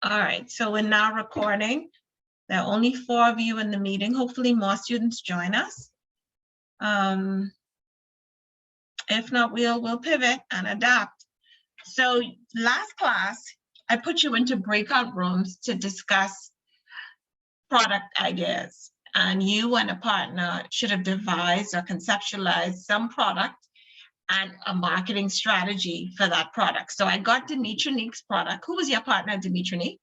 All right, so we're now recording. There are only 4 of you in the meeting. Hopefully more students join us. If not, we'll pivot and adapt. So last class, I put you into breakout rooms to discuss product ideas. And you and a partner should have devised or conceptualized some product and a marketing strategy for that product. So I got Dimitronique's product. Who was your partner, Dimitronique?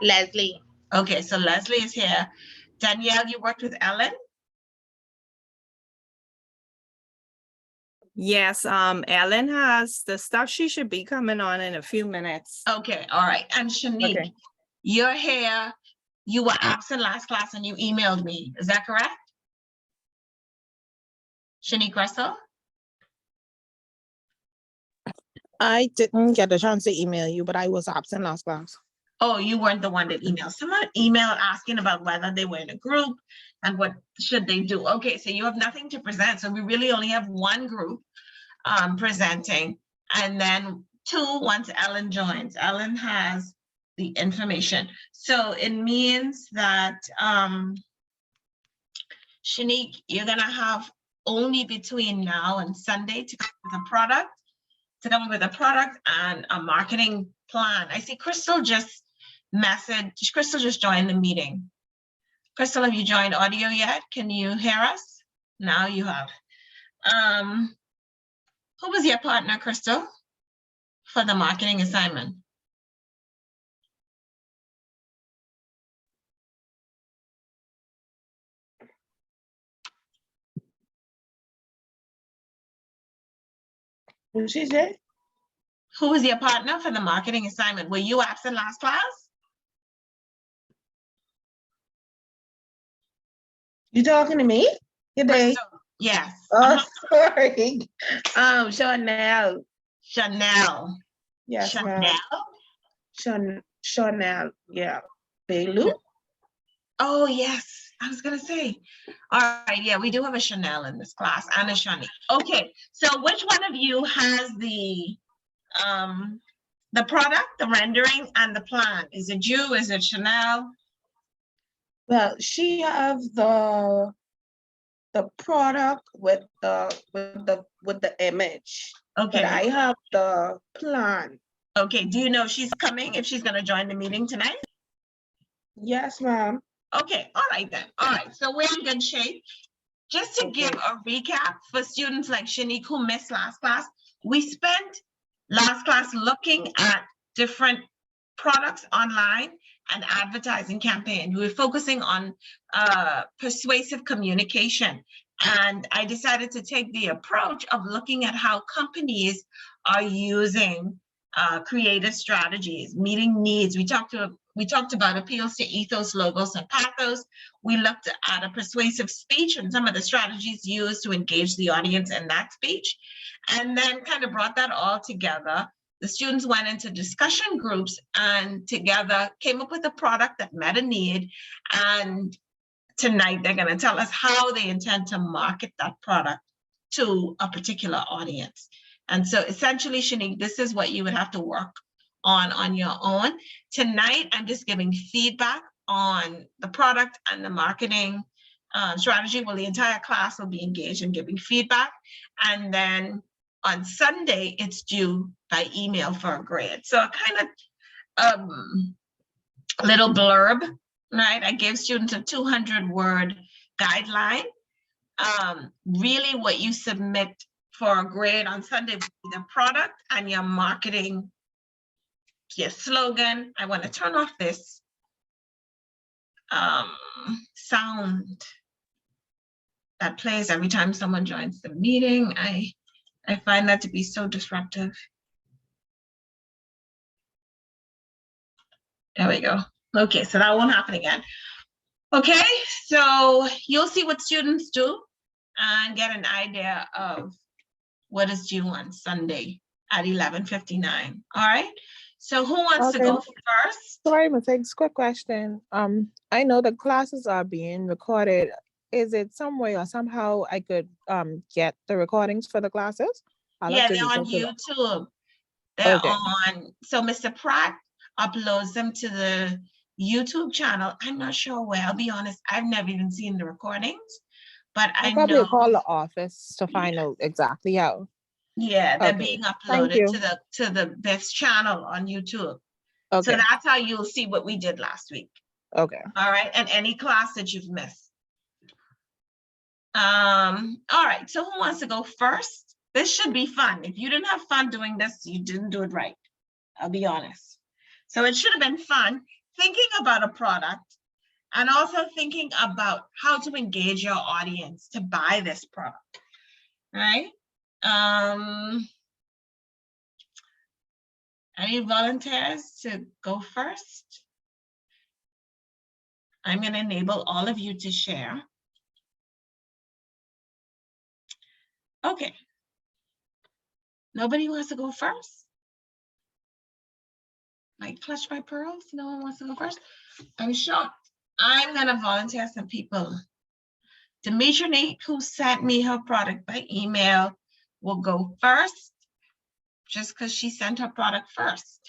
Leslie. Okay, so Leslie is here. Danielle, you worked with Ellen? Yes, Ellen has the stuff. She should be coming on in a few minutes. Okay, all right. And Shanique, Okay. you're here. You were absent last class and you emailed me. Is that correct? Shanique Russell? I didn't get a chance to email you, but I was absent last class. Oh, you weren't the one that emailed. Someone emailed asking about whether they were in a group and what should they do. Okay, so you have nothing to present. So we really only have one group presenting, and then 2 once Ellen joins. Ellen has the information. So it means that Shanique, you're gonna have only between now and Sunday to come with a product and a marketing plan. I see Crystal just messaged. Crystal just joined the meeting. Crystal, have you joined audio yet? Can you hear us? Now you have. Who was your partner, Crystal, for the marketing assignment? Who she say? Who was your partner for the marketing assignment? Were you absent last class? You talking to me? Good day. Crystal, yes. Oh, sorry. Chanel. Chanel. Yes, Chanel. ma'am. Chanel. Yeah. Belu. Oh, yes. I was gonna say. All right, yeah, we do have a Chanel in this class and a Shani. Okay, so which one of you has the product, the rendering, and the plan? Is it you? Is it Chanel? Well, she have the product with the image. Okay. But I have the plan. Okay, do you know if she's coming, if she's gonna join the meeting tonight? Yes, ma'am. Okay, all right then. All right, so we're in good shape. Just to give a recap for students like Shanique who missed last class, we spent last class looking at different products online and advertising campaign. We were focusing on persuasive communication. And I decided to take the approach of looking at how companies are using creative strategies, meeting needs. We talked about appeals to ethos, logos, and pathos. We looked at a persuasive speech and some of the strategies used to engage the audience in that speech, and then kind of brought that all together. The students went into discussion groups and together came up with a product that met a need. And tonight they're going to tell us how they intend to market that product to a particular audience. And so essentially, Shanique, this is what you would have to work on your own. Tonight, I'm just giving feedback on the product and the marketing strategy. Well, the entire class will be engaged in giving feedback. And then on Sunday, it's due by email for a grade. So a kind of little blurb, right? I gave students a 200-word guideline. Really what you submit for a grade on Sunday will be the product and your marketing, your slogan. I want to turn off this sound that plays every time someone joins the meeting. I find that to be so disruptive. There we go. Okay, so that won't happen again. Okay, so you'll see what students do and get an idea of what is due on Sunday at 11:59. All right, so who wants to go first? Sorry, Mathis, quick question. I know the classes are being recorded. Is it some way or somehow I could get the recordings for the classes? Yeah, they're on YouTube. They're Okay. on, so Mr. Pratt uploads them to the YouTube channel. I'm not sure where, I'll be honest, I've never even seen the recordings, but I I'll probably know, call the office to find out exactly how. yeah, they're Okay. being Thank uploaded you. to the this channel on YouTube. So Okay, that's how you'll see what we did last week. okay. All right, and any class that you've missed. All right, so who wants to go first? This should be fun. If you didn't have fun doing this, you didn't do it right. I'll be honest. So it should have been fun thinking about a product and also thinking about how to engage your audience to buy this product, right? Any volunteers to go first? I'm going to enable all of you to share. Okay. Nobody wants to go first? Like Clutch My Pearls? No one wants to go first? I'm shocked. I'm going to volunteer some people. Dimitri, who sent me her product by email, will go first just because she sent her product first.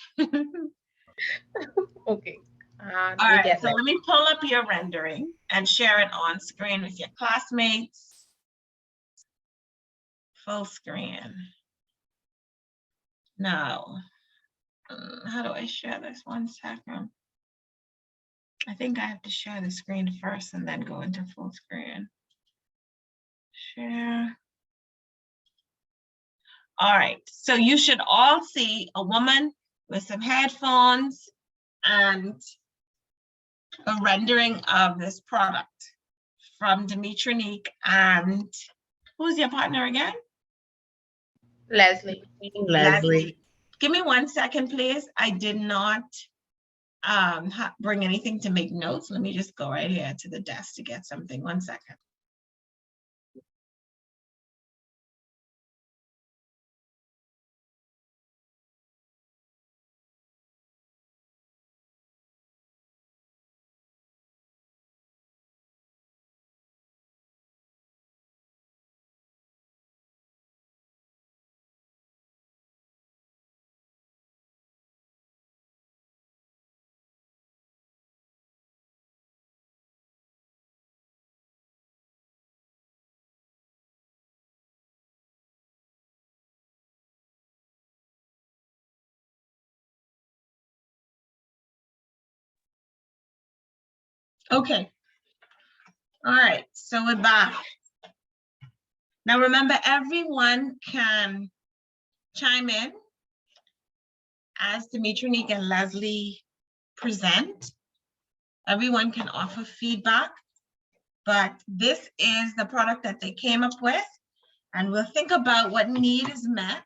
Okay. All right, so let me pull up your rendering and share it on screen with your classmates. Full screen. Now, how do I share this? 1 second. I think I have to share the screen first and then go into full screen. Share. All right, so you should all see a woman with some headphones and a rendering of this product from Dimitri and who's your partner again? Leslie. Leslie. Give me 1 second, please. I did not bring anything to make notes. Let me just go right here to the desk to get something. 1 second. Okay. All right, so we're back. Now remember, everyone can chime in as Dimitri and Leslie present. Everyone can offer feedback, but this is the product that they came up with, and we'll think about what need is met,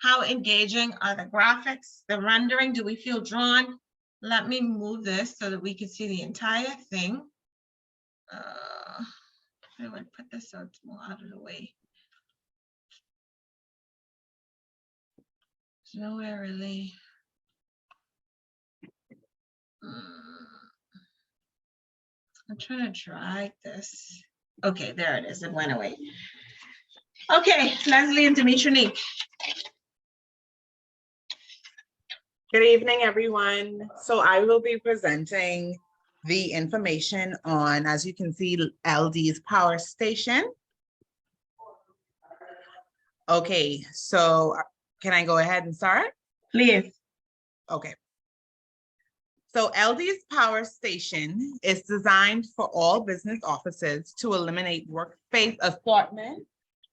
how engaging are the graphics, the rendering, do we feel drawn? Let me move this so that we can see the entire thing. I would put this so it's more out of the way. There's nowhere really. I'm trying to drag this. Okay, there it is. It went away. Okay, Leslie and Dimitri. Good evening, everyone. So I will be presenting the information on, as you can see, LD's power station. Okay, so can I go ahead and start? Please. Okay. So LD's power station is designed for all business offices to eliminate workspace assortment,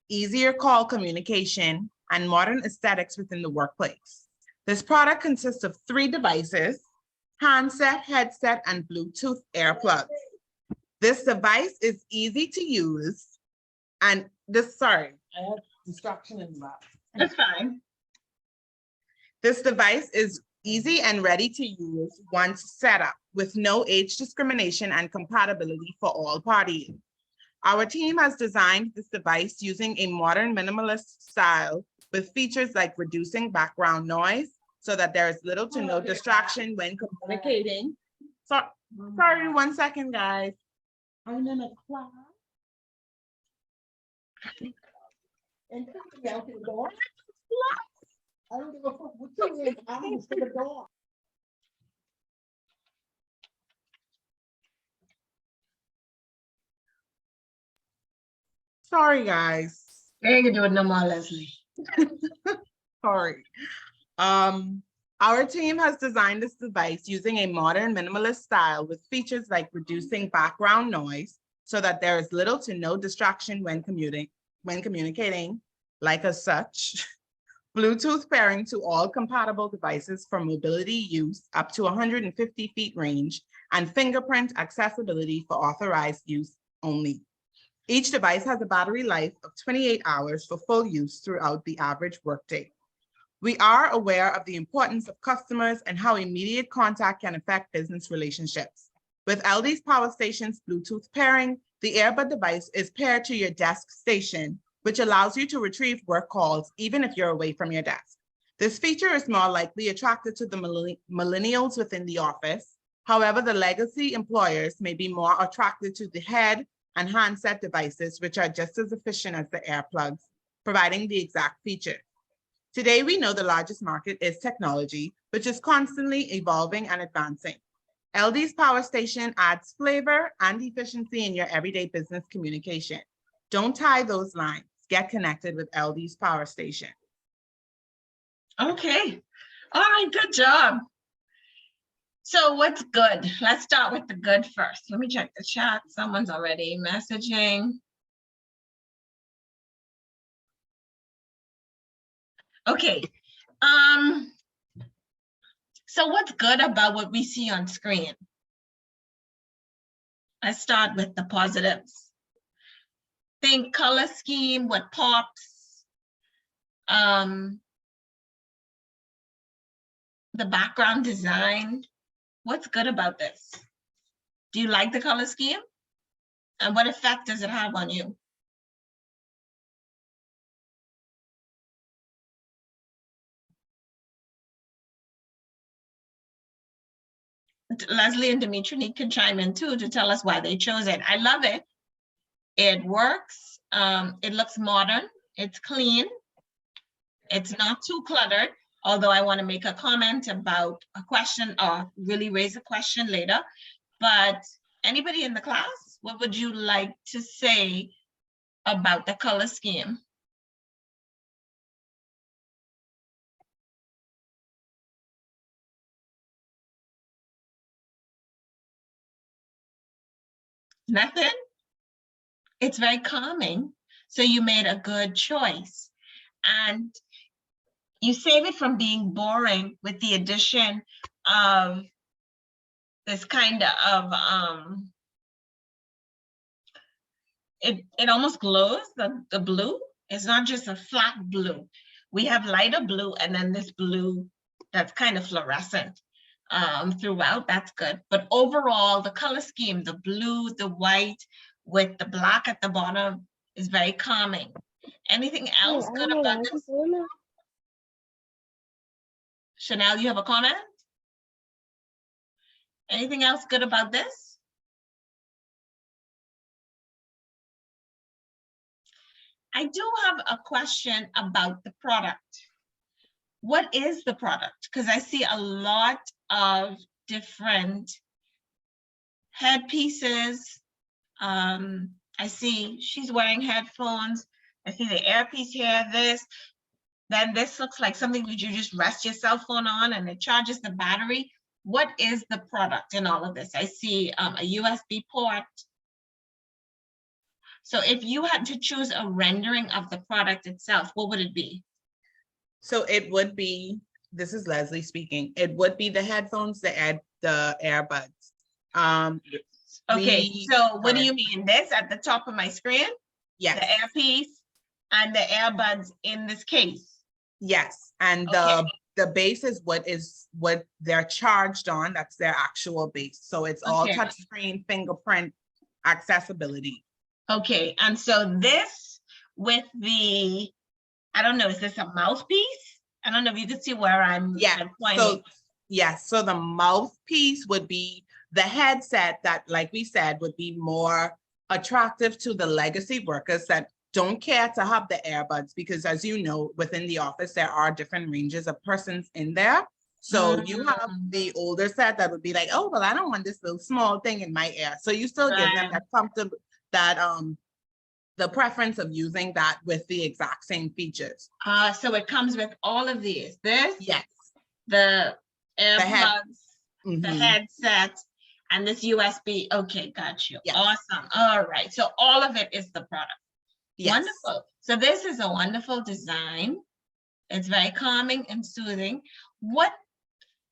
easier call communication, and modern aesthetics within the workplace. This product consists of 3 devices: handset, headset, and Bluetooth earplugs. This device is easy to use, and sorry, I have distraction in the box. That's fine. This device is easy and ready to use once set up, with no age discrimination and compatibility for all parties. Our team has designed this device using a modern minimalist style with features like reducing background noise so that there is little to no distraction when communicating. Sorry, 1 second, guys. I'm in a class. And somebody else is going. Sorry, guys. They ain't gonna do it no more, Leslie. Sorry. Our team has designed this device using a modern minimalist style with features like reducing background noise so that there is little to no distraction when communicating, like as such. Bluetooth pairing to all compatible devices for mobility use up to 150 feet range, and fingerprint accessibility for authorized use only. Each device has a battery life of 28 hours for full use throughout the average workday. We are aware of the importance of customers and how immediate contact can affect business relationships. With LD's Power Station's Bluetooth pairing, the earbud device is paired to your desk station, which allows you to retrieve work calls even if you're away from your desk. This feature is more likely attracted to the millennials within the office. However, the legacy employers may be more attracted to the head and handset devices, which are just as efficient as the earplugs, providing the exact feature. Today, we know the largest market is technology, which is constantly evolving and advancing. LD's Power Station adds flavor and efficiency in your everyday business communication. Don't tie those lines. Get connected with LD's Power Station. Okay, all right, good job. So what's good? Let's start with the good first. Let me check the chat. Someone's already messaging. Okay, so what's good about what we see on screen? Let's start with the positives. Think color scheme, what pops. The background design. What's good about this? Do you like the color scheme? And what effect does it have on you? Leslie and Dimitri can chime in too to tell us why they chose it. I love it. It works. It looks modern. It's clean. It's not too cluttered, although I want to make a comment about a question or really raise a question later. But anybody in the class, what would you like to say about the color scheme? Nothing? It's very calming. So you made a good choice. And you save it from being boring with the addition of this kind of, it almost glows, the blue. It's not just a flat blue. We have lighter blue and then this blue that's kind of fluorescent throughout. That's good. But overall, the color scheme, the blue, the white with the black at the bottom is very calming. Anything else good about this? Chanel, you have a comment? Anything else good about this? I do have a question about the product. What is the product? Because I see a lot of different headpieces. I see she's wearing headphones. I see the earpiece here, this. Then this looks like something that you just rest your cell phone on and it charges the battery. What is the product in all of this? I see a USB port. So if you had to choose a rendering of the product itself, what would it be? So it would be, this is Leslie speaking, it would be the headphones, the earbuds. Okay, so what do you mean? This at the top of my screen? Yes. The earpiece and the earbuds in this case? Yes, and Okay. the base is what they're charged on. That's their actual base. So it's all Okay. touchscreen, fingerprint, accessibility. Okay, and so this with the, I don't know, is this a mouthpiece? I don't know if you can see where I'm pointing. So yes, so the mouthpiece would be the headset that, like we said, would be more attractive to the legacy workers that don't care to have the earbuds because as you know, within the office, there are different ranges of persons in there. So you have the older set that would be like, oh, well, I don't want this little small thing in my ear. So you still give them Right. that comfortable, that the preference of using that with the exact same features. So it comes with all of these, this, Yes. the AirPods, the Mhm. headset, and this USB. Okay, got you. Yes. Awesome. All right. So all of it is the product. Yes. Wonderful. So this is a wonderful design. It's very calming and soothing. What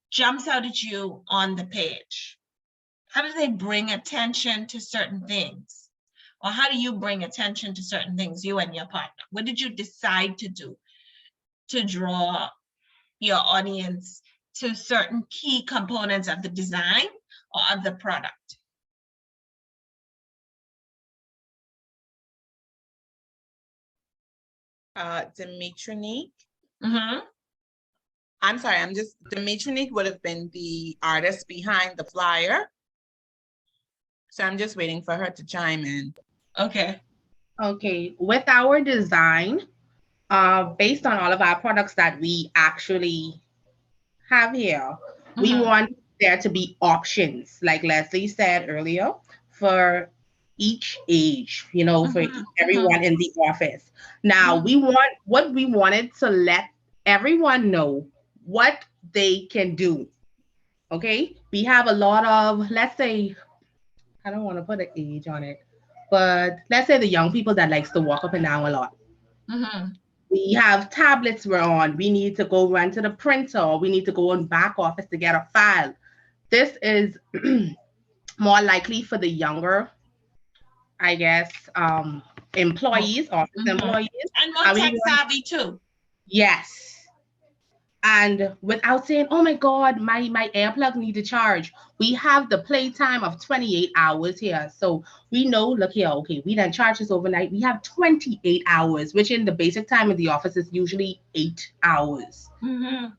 jumps out at you on the page? How do they bring attention to certain things? Or how do you bring attention to certain things, you and your partner? What did you decide to do to draw your audience to certain key components of the design or of the product? Dimitronique. Mm-hmm. I'm sorry, Dimitronique would have been the artist behind the flyer. So I'm just waiting for her to chime in. Okay. Okay, with our design, based on all of our products that we actually have here, we Mhm. want there to be options, like Leslie said earlier, for each age, for Mhm, everyone in the office. Now, mhm. we wanted to let everyone know what they can do. Okay, we have a lot of, let's say, I don't want to put an age on it, but let's say the young people that likes to walk up and down a lot. Mhm. We have tablets we're on. We need to go run to the printer, or we need to go in back office to get a file. This is more likely for the younger, I guess, employees, office Mhm. employees. And more And we tech want, savvy too. yes. And without saying, oh my God, my AirPlug need to charge, we have the playtime of 28 hours here. So we know, look here, okay, we done charge this overnight. We have 28 hours, which in the basic time in the office is usually 8 hours. Mhm.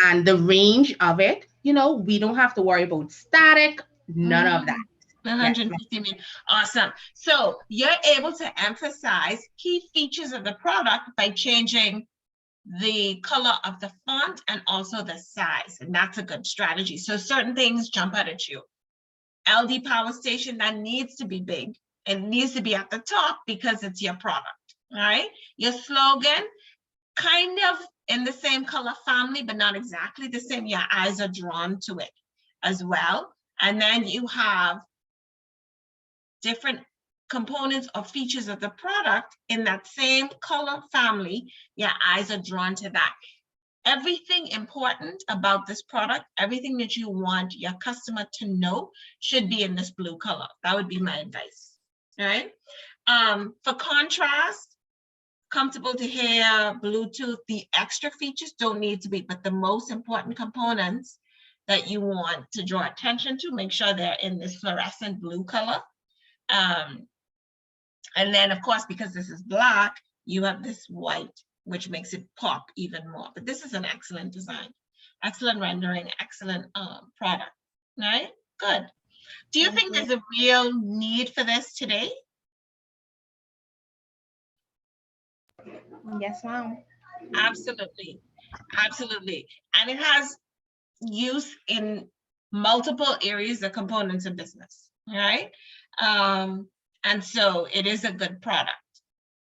And the range of it, we don't have to worry about static, none of that. 150 million. Awesome. So you're able to emphasize key features of the product by changing the color of the font and also the size. And that's a good strategy. So certain things jump out at you. LD Power Station, that needs to be big. It needs to be at the top because it's your product. All right. Your slogan, kind of in the same color family, but not exactly the same. Your eyes are drawn to it as well. And then you have different components or features of the product in that same color family. Your eyes are drawn to that. Everything important about this product, everything that you want your customer to know should be in this blue color. That would be my advice. All right. For contrast, comfortable to hear, Bluetooth, the extra features don't need to be, but the most important components that you want to draw attention to, make sure they're in this fluorescent blue color. And then of course, because this is black, you have this white, which makes it pop even more. But this is an excellent design, excellent rendering, excellent product, right? Good. Do you think there's a real need for this today? Yes, ma'am. Absolutely, absolutely. And it has use in multiple areas of components of business, right? And so it is a good product.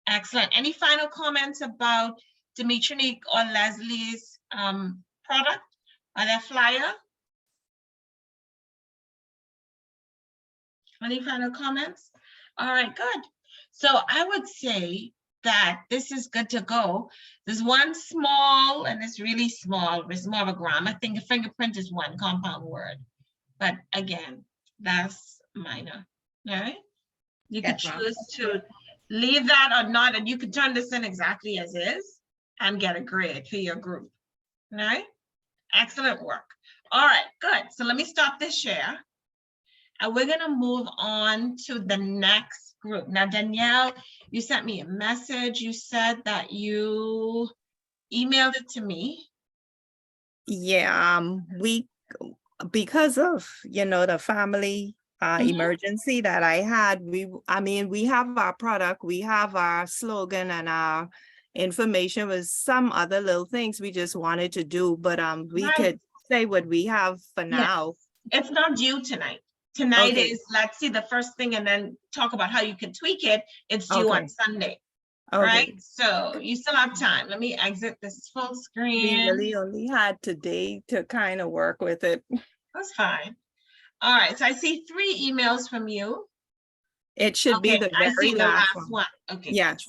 Excellent. Any final comments about Dimitronique or Leslie's product or their flyer? Any final comments? All right, good. So I would say that this is good to go. There's one small, and it's really small, it's more of a grammar thing. A fingerprint is one compound word. But again, that's minor, all right? You could Yes, ma'am. choose to leave that or not, and you could turn this in exactly as is and get a grade for your group, all right? Excellent work. All right, good. So let me stop this share. And we're gonna move on to the next group. Now, Danielle, you sent me a message. You said that you emailed it to me. Yeah, we, because of, the family Mhm. emergency that I had. I mean, we have our product, we have our slogan and our information with some other little things we just wanted to do, but we Right. could say what we have for Yes. now. It's not due tonight. Tonight Okay. is, let's see the first thing and then talk about how you can tweak it. It's due on Okay. Sunday, Okay. right? So you still have time. Let me exit this full We screen. really only had today to kind of work with it. That's fine. All right, so I see 3 emails from you. It should be Okay, the I see very the last last one. one. Okay. Yes.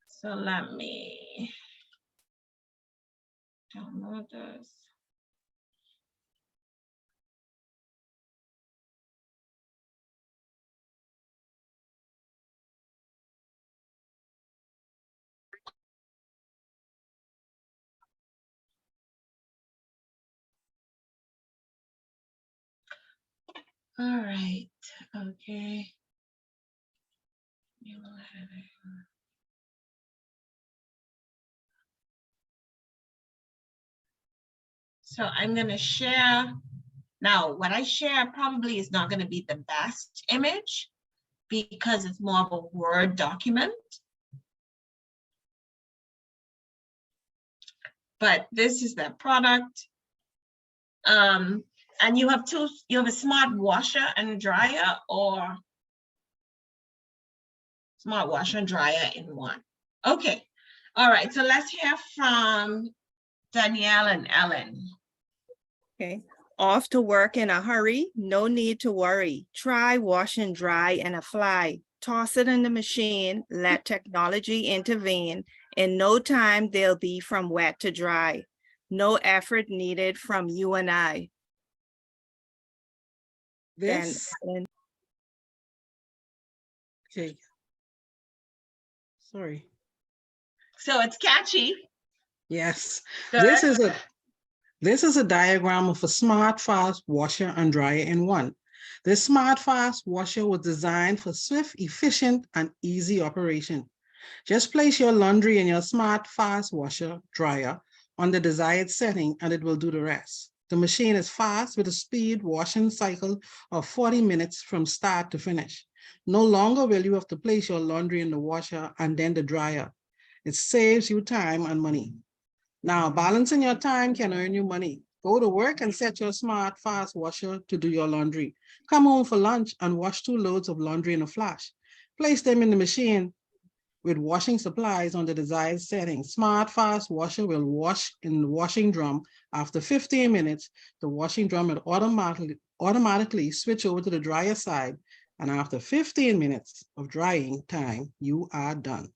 So let me download this. All right, okay. So I'm gonna share. Now, what I share probably is not gonna be the best image because it's more of a Word document. But this is the product. And you have a smart washer and dryer, or smart washer and dryer in one. Okay, all right, so let's hear from Danielle and Ellen. Okay. Off to work in a hurry, no need to worry. Try wash and dry and a fly. Toss it in the machine, let technology intervene. In no time, they'll be from wet to dry. No effort needed from you and I. Then This, Ellen, okay. Sorry. So it's catchy. Yes, Good. this is a diagram of a smart fast washer and dryer in one. This smart fast washer was designed for swift, efficient, and easy operation. Just place your laundry in your smart fast washer dryer on the desired setting and it will do the rest. The machine is fast with a speed washing cycle of 40 minutes from start to finish. No longer will you have to place your laundry in the washer and then the dryer. It saves you time and money. Now, balancing your time can earn you money. Go to work and set your smart fast washer to do your laundry. Come home for lunch and wash 2 loads of laundry in a flash. Place them in the machine with washing supplies on the desired setting. Smart fast washer will wash in the washing drum. After 15 minutes, the washing drum will automatically switch over to the dryer side. And after 15 minutes of drying time, you are done.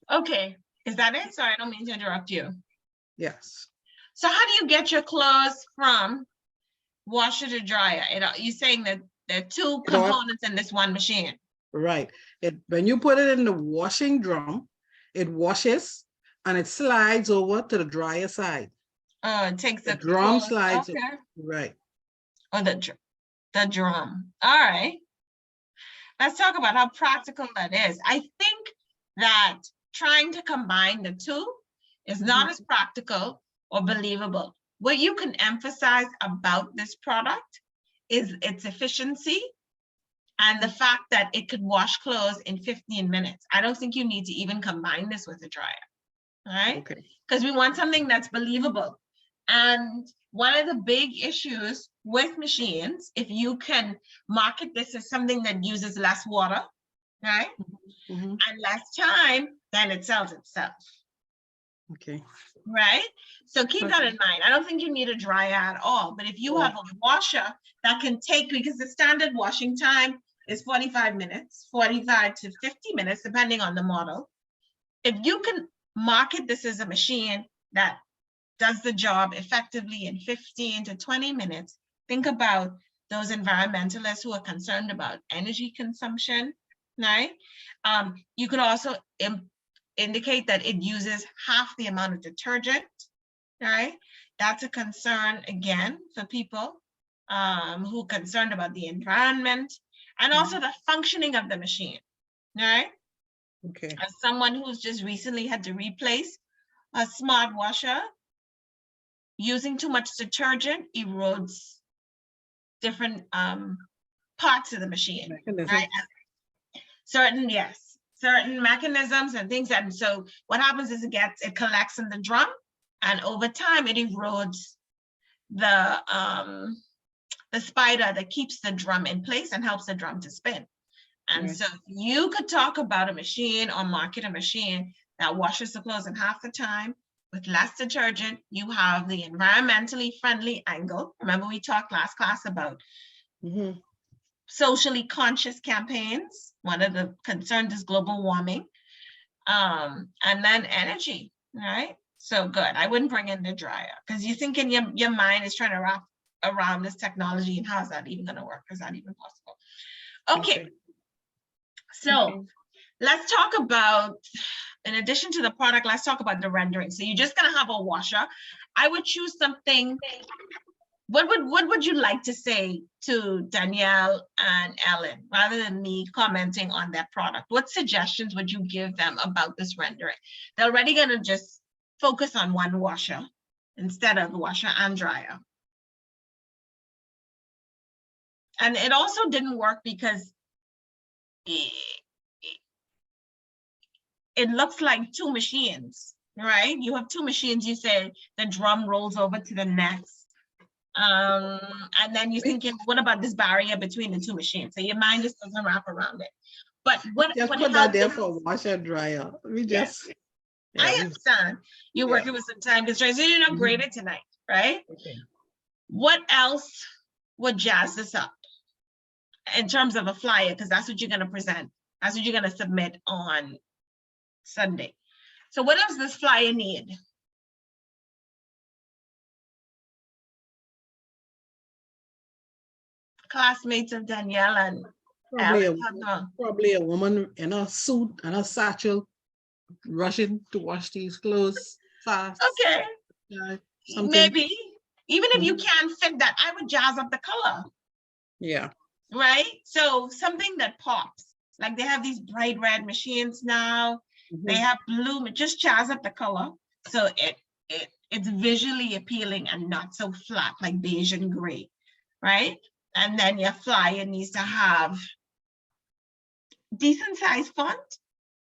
Okay, is that it? Sorry, I don't mean to interrupt you. Yes. So how do you get your clothes from washer to dryer? You're saying that there are 2 components in this one machine. Right. When you put it in the washing drum, it washes and it slides over to the dryer side. Oh, it takes The the drum clothes, slides. okay. Right. Or the drum. All right. Let's talk about how practical that is. I think that trying to combine the 2 is not as practical or believable. What you can emphasize about this product is its efficiency and the fact that it could wash clothes in 15 minutes. I don't think you need to even combine this with a dryer, all right? Okay. Because we want something that's believable. And one of the big issues with machines, if you can market this as something that uses less water, right? Mhm. And less time, then it sells itself, Okay. right? So keep that in mind. I don't think you need a dryer at all, but if you have a washer that can take, because the standard washing time is 45 minutes, 45 to 50 minutes, depending on the model. If you can market this as a machine that does the job effectively in 15 to 20 minutes, think about those environmentalists who are concerned about energy consumption, right? You could also indicate that it uses half the amount of detergent, right? That's a concern, again, for people who are concerned about the environment and also the functioning of the machine, right? Okay. As someone who's just recently had to replace a smart washer, using too much detergent erodes different parts of the machine, Mechanism. right? Certain, yes, certain mechanisms and things. And so what happens is it collects in the drum, and over time it erodes the spider that keeps the drum in place and helps the drum to spin. And Right. so you could talk about a machine or market a machine that washes the clothes in half the time with less detergent. You have the environmentally friendly angle. Remember, we talked last class about Mhm. socially conscious campaigns. One of the concerns is global warming. And then energy, right? So good. I wouldn't bring in the dryer because you think in your mind is trying to wrap around this technology, and how's that even going to work? Is that even possible? Okay. So Okay. let's talk about, in addition to the product, let's talk about the rendering. So you're just gonna have a washer. I would choose something. What would you like to say to Danielle and Ellen, rather than me commenting on their product? What suggestions would you give them about this rendering? They're already gonna just focus on one washer instead of the washer and dryer. And it also didn't work because it looks like two machines, right? You have two machines. You say the drum rolls over to the next. And then you're thinking, what about this barrier between the two machines? So your mind just doesn't wrap around it. But what Just what put that there helps for washer dryer. We Yeah. just. I yeah, we- understand you're yeah. working with some time constraints, so you're not Mhm. graded tonight, right? Okay. What else would jazz this up in terms of a flyer? Because that's what you're going to present. That's what you're going to submit on Sunday. So what else does flyer need? Classmates of Danielle and Probably Alex. probably a woman in a suit and a satchel rushing to wash these clothes fast. Okay, Yeah, something. maybe. Even if you Mhm. can't fit that, I would jazz up the color, Yeah. right? So something that pops. Like they have these bright red machines now. They Mhm. have blue, just jazz up the color. So it's visually appealing and not so flat like beige and gray, right? And then your flyer needs to have decent size font,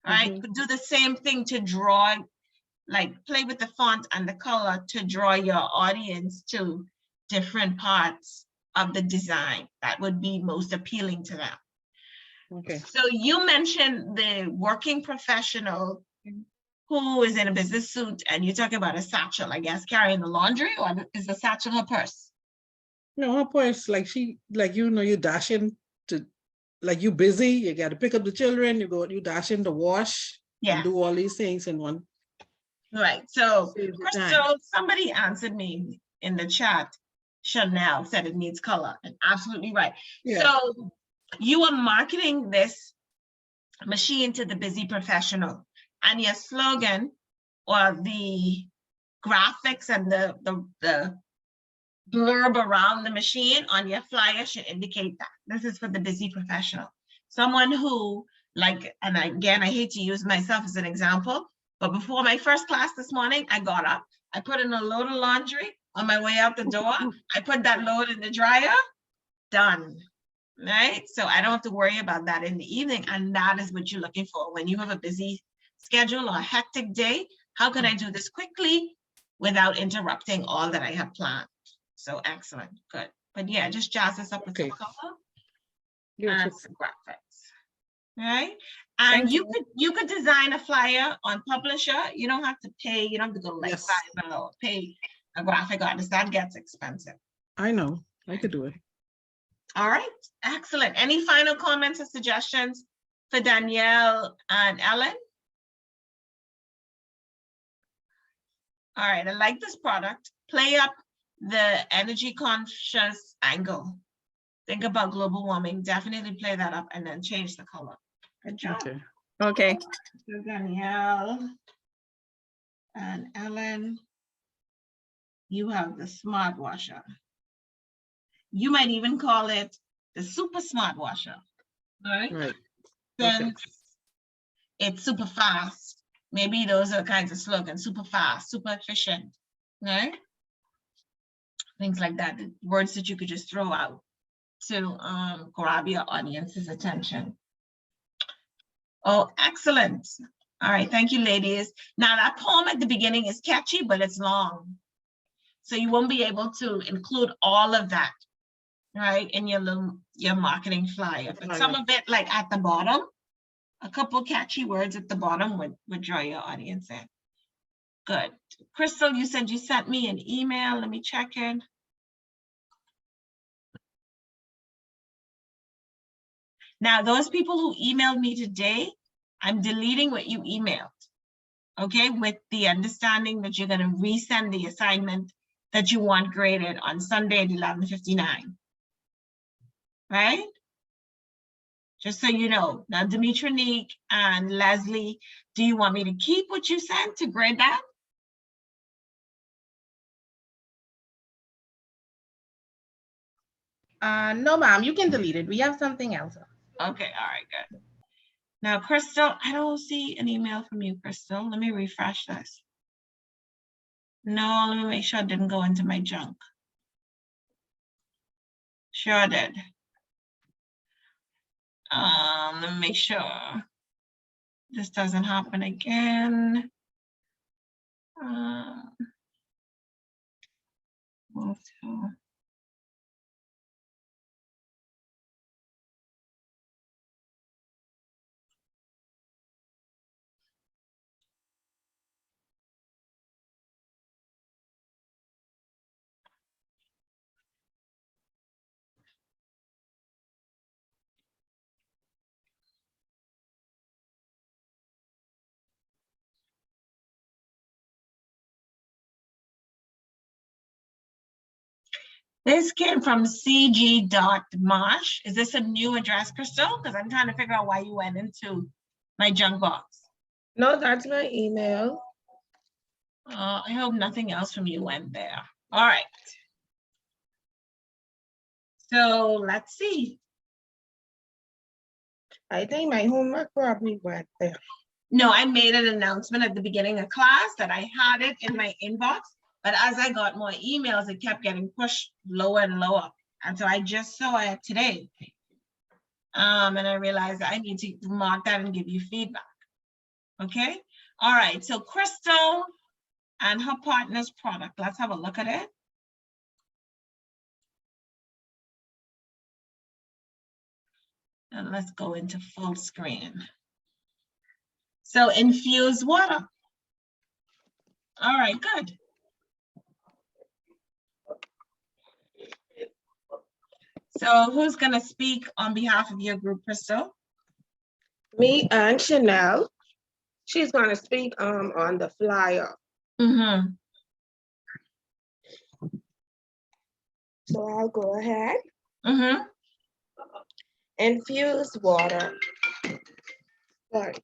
right? Mhm. Could do the same thing to draw, like play with the font and the color to draw your audience to different parts of the design that would be most appealing to them. Okay. So you mentioned the working professional who is in a business suit, and you're talking about a satchel, I guess, carrying the laundry, or is the satchel her purse? No, her purse, like you dashing to, like you busy, you got to pick up the children, you dash in to wash Yeah, and do all these things in one. right. So Saves the time. Crystal, somebody answered me in the chat. Chanel said it needs color, and absolutely right. Yeah. So you are marketing this machine to the busy professional, and your slogan or the graphics and the blurb around the machine on your flyer should indicate that this is for the busy professional. Someone who, like, and again, I hate to use myself as an example, but before my first class this morning, I got up, I put in a load of laundry on my way out the door. I put that load in the dryer, done, right? So I don't have to worry about that in the evening. And that is what you're looking for when you have a busy schedule or a hectic day. How can I do this quickly without interrupting all that I have planned? So excellent, good. But yeah, just jazz this up with some Okay. color Yeah, and so- some graphics, right? And Thank you could design a flyer on Publisher. You don't have to pay, you don't have to go like Yes. Fiverr or pay a graphic artist. That gets expensive. I know, I could do it. All right, excellent. Any final comments or suggestions for Danielle and Ellen? All right, I like this product. Play up the energy conscious angle. Think about global warming, definitely play that up and then change the color. Good job. Okay. Okay. So Danielle and Ellen, you have the smart washer. You might even call it the super smart washer, all right? Right. Okay. Since it's super fast. Maybe those are the kinds of slogans, super fast, super efficient, right? Things like that, the words that you could just throw out to grab your audience's attention. Oh, excellent. All right, thank you, ladies. Now that poem at the beginning is catchy, but it's long. So you won't be able to include all of that, right, in your marketing flyer. But some of it, like at the bottom, a couple catchy words at the bottom would draw your audience in. Good. Crystal, you said you sent me an email. Let me check in. Now, those people who emailed me today, I'm deleting what you emailed, okay? With the understanding that you're gonna resend the assignment that you want graded on Sunday at 11:59, right? Just so you know. Now, Dimitronique and Leslie, do you want me to keep what you sent to grade that? No, ma'am, you can delete it. We have something else. Okay, all right, good. Now, Crystal, I don't see an email from you, Crystal. Let me refresh this. No, let me make sure it didn't go into my junk. Sure it did. Let me make sure this doesn't happen again. Move to. This came from cg.mosh. Is this a new address, Crystal? Because I'm trying to figure out why you went into my junk box. No, that's my email. I hope nothing else from you went there. All right. So let's see. I think my homework probably went there. No, I made an announcement at the beginning of class that I had it in my inbox, but as I got more emails, it kept getting pushed lower and lower. And so I just saw it today. And I realized I need to mark that and give you feedback. Okay. All right. So Crystal and her partner's product. Let's have a look at it. And let's go into full screen. So infused water. All right, good. So who's gonna speak on behalf of your group, Crystal? Me and Chanel. She's gonna speak on the flyer. Mm-hmm. So I'll go ahead. Mm-hmm. Infused water. Sorry.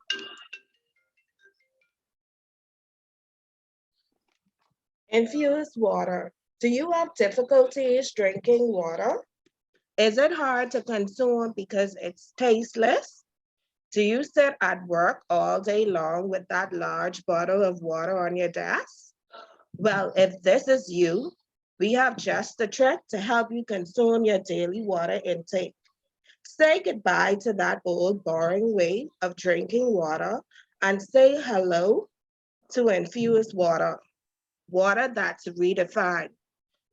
Infused water. Do you have difficulties drinking water? Is it hard to consume because it's tasteless? Do you sit at work all day long with that large bottle of water on your desk? Well, if this is you, we have just the trick to help you consume your daily water intake. Say goodbye to that old boring way of drinking water and say hello to infused water, water that's redefined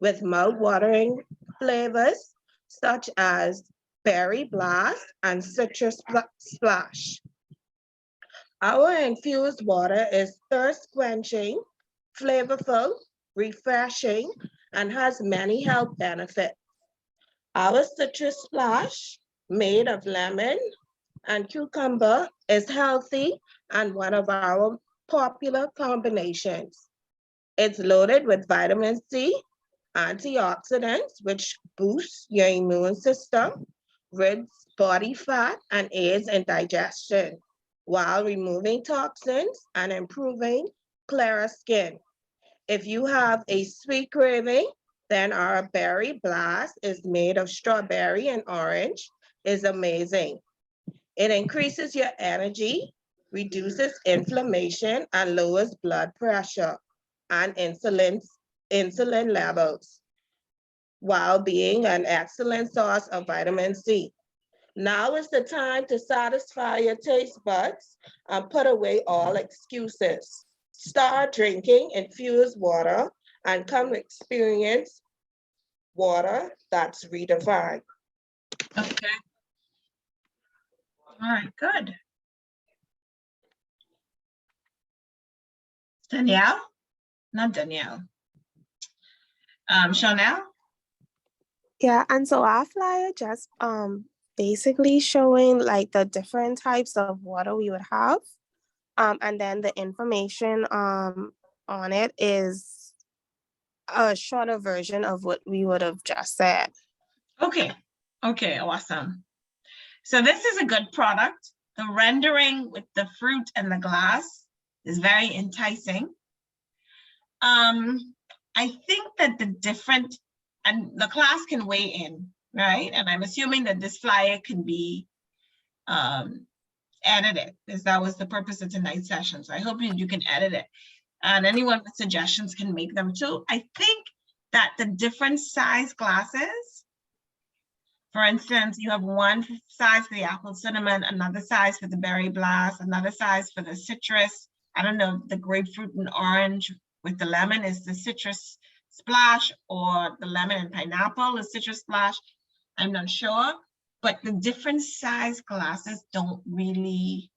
with mouth-watering flavors such as berry blast and citrus splash. Our infused water is thirst quenching, flavorful, refreshing, and has many health benefits. Our citrus splash, made of lemon and cucumber, is healthy and one of our popular combinations. It's loaded with vitamin C, antioxidants, which boosts your immune system, rids body fat, and aids in digestion, while removing toxins and improving clearer skin. If you have a sweet craving, then our berry blast is made of strawberry and orange, is amazing. It increases your energy, reduces inflammation, and lowers blood pressure and insulin levels. while being an excellent source of vitamin C. Now is the time to satisfy your taste buds and put away all excuses. Start drinking infused water and come experience water that's redefined. Okay. All right, good. Danielle? Not Danielle. Chanel? Yeah, and so our flyer just basically showing like the different types of water we would have. And then the information on it is a shorter version of what we would have just said. Okay, okay, awesome. So this is a good product. The rendering with the fruit and the glass is very enticing. I think that the different, and the class can weigh in, right? And I'm assuming that this flyer can be edited, because that was the purpose of tonight's session. So I hope you can edit it. And anyone with suggestions can make them too. I think that the different size glasses, for instance, you have one size for the apple cinnamon, another size for the berry blast, another size for the citrus. I don't know, the grapefruit and orange with the lemon is the citrus splash, or the lemon and pineapple is citrus splash. I'm not sure, but the different size glasses don't really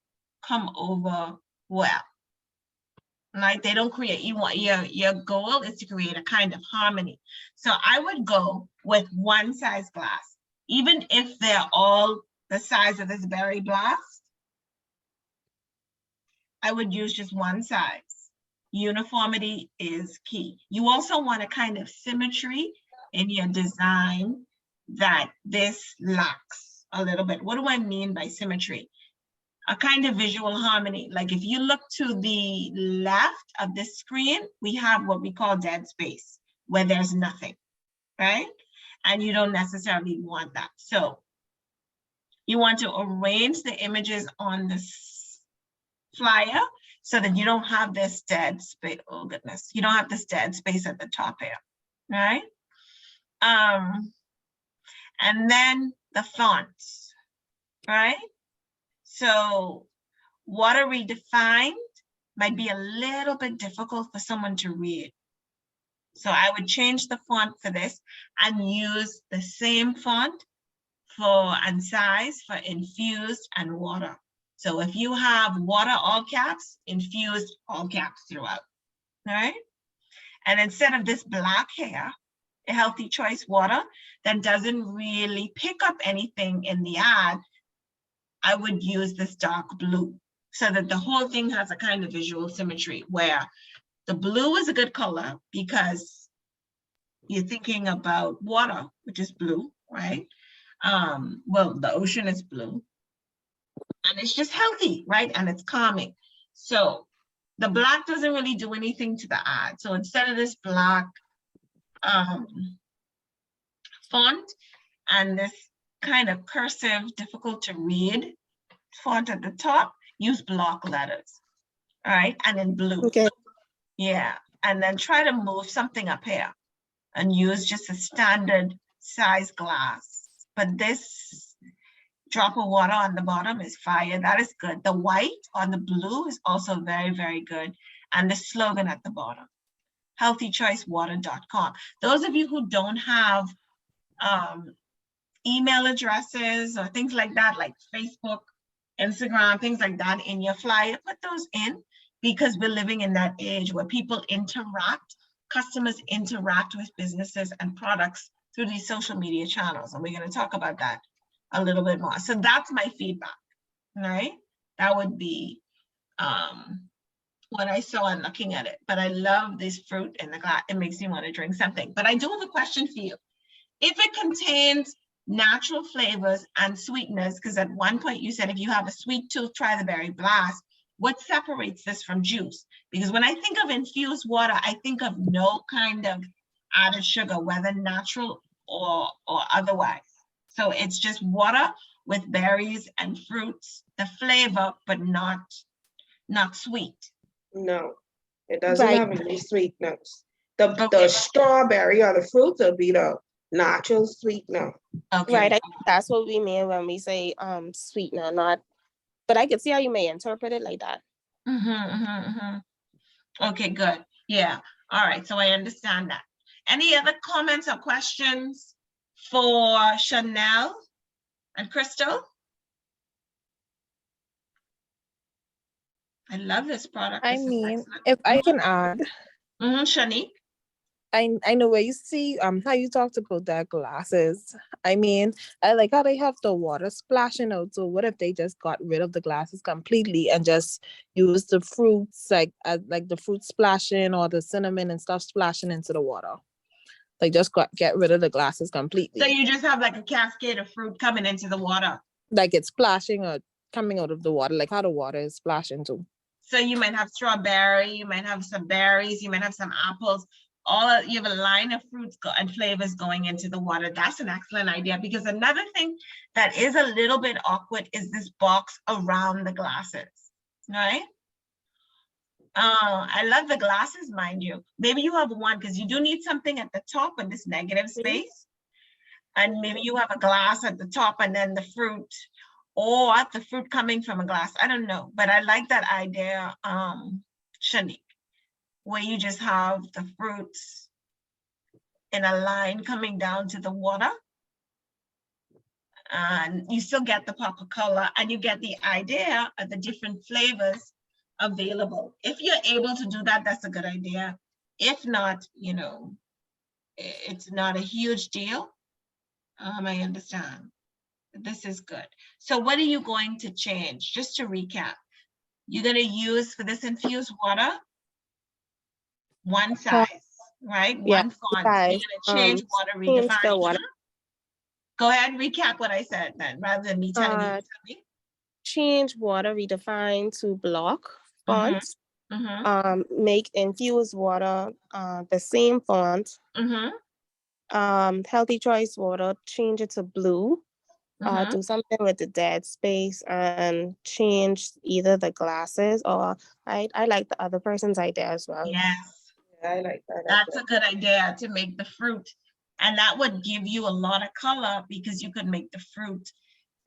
come over well. Right? They don't create, you want, your goal is to create a kind of harmony. So I would go with one size glass, even if they're all the size of this berry blast. I would use just one size. Uniformity is key. You also want a kind of symmetry in your design that this lacks a little bit. What do I mean by symmetry? A kind of visual harmony. Like if you look to the left of the screen, we have what we call dead space, where there's nothing, right? And you don't necessarily want that. So you want to arrange the images on this flyer so that you don't have this dead space. Oh goodness, you don't have this dead space at the top here, right? And then the fonts, right? So water redefined might be a little bit difficult for someone to read. So I would change the font for this and use the same font for and size for infused and water. So if you have water all caps, infused all caps throughout, all right? And instead of this black hair, a Healthy Choice water that doesn't really pick up anything in the ad, I would use this dark blue so that the whole thing has a kind of visual symmetry, where the blue is a good color because you're thinking about water, which is blue, right? Well, the ocean is blue. And it's just healthy, right? And it's calming. So the black doesn't really do anything to the ad. So instead of this black font and this kind of cursive, difficult to read font at the top, use block letters, all right? And in blue. Okay. Yeah, and then try to move something up here and use just a standard size glass. But this drop of water on the bottom is fire. That is good. The white on the blue is also very, very good. And the slogan at the bottom, healthychoicewater.com. Those of you who don't have email addresses or things like that, like Facebook, Instagram, things like that in your flyer, put those in, because we're living in that age where people interact, customers interact with businesses and products through these social media channels. And we're going to talk about that a little bit more. So that's my feedback, right? That would be what I saw in looking at it. But I love this fruit in the glass. It makes me want to drink something. But I do have a question for you. If it contains natural flavors and sweeteners, because at one point you said if you have a sweet tooth, try the berry blast. What separates this from juice? Because when I think of infused water, I think of no kind of added sugar, whether natural or otherwise. So it's just water with berries and fruits, the flavor, but not sweet. No, it doesn't Right. have any sweetness. The Okay. strawberry or the fruits will be the natural sweetener. Okay. Right, that's what we mean when we say sweetener, not, but I could see how you may interpret it like that. Okay, good. Yeah. All right. So I understand that. Any other comments or questions for Chanel and Crystal? I love this product. I This is mean, excellent. if I can add, Shanique? I know where you see how you talked about that glasses. I mean, I like how they have the water splashing out. So what if they just got rid of the glasses completely and just use the fruits like the fruit splashing or the cinnamon and stuff splashing into the water? Like just get rid of the glasses completely. So you just have like a cascade of fruit coming into the water. Like it's splashing or coming out of the water, like how the water is splashing too. So you might have strawberry, you might have some berries, you might have some apples. You have a line of fruits and flavors going into the water. That's an excellent idea, because another thing that is a little bit awkward is this box around the glasses, right? I love the glasses, mind you. Maybe you have one, because you do need something at the top in this negative space. And maybe you have a glass at the top and then the fruit, or the fruit coming from a glass. I don't know, but I like that idea, Shanique, where you just have the fruits in a line coming down to the water. And you still get the pop of color, and you get the idea of the different flavors available. If you're able to do that, that's a good idea. If not, you know, it's not a huge deal. I understand. This is good. So what are you going to change? Just to recap, you're going to use for this infused water, one size, right? Yeah, One font. size, You're going to change water, change redefine. the water. Go ahead and recap what I said then, rather than me telling you. Uh, Change water redefine to block font. Make infused water the same font. Healthy choice water, change it to blue. Do something with the dead space and change either the glasses, or I like the other person's idea as well. Yes, I like that. that's a good idea, to make the fruit. And that would give you a lot of color, because you could make the fruit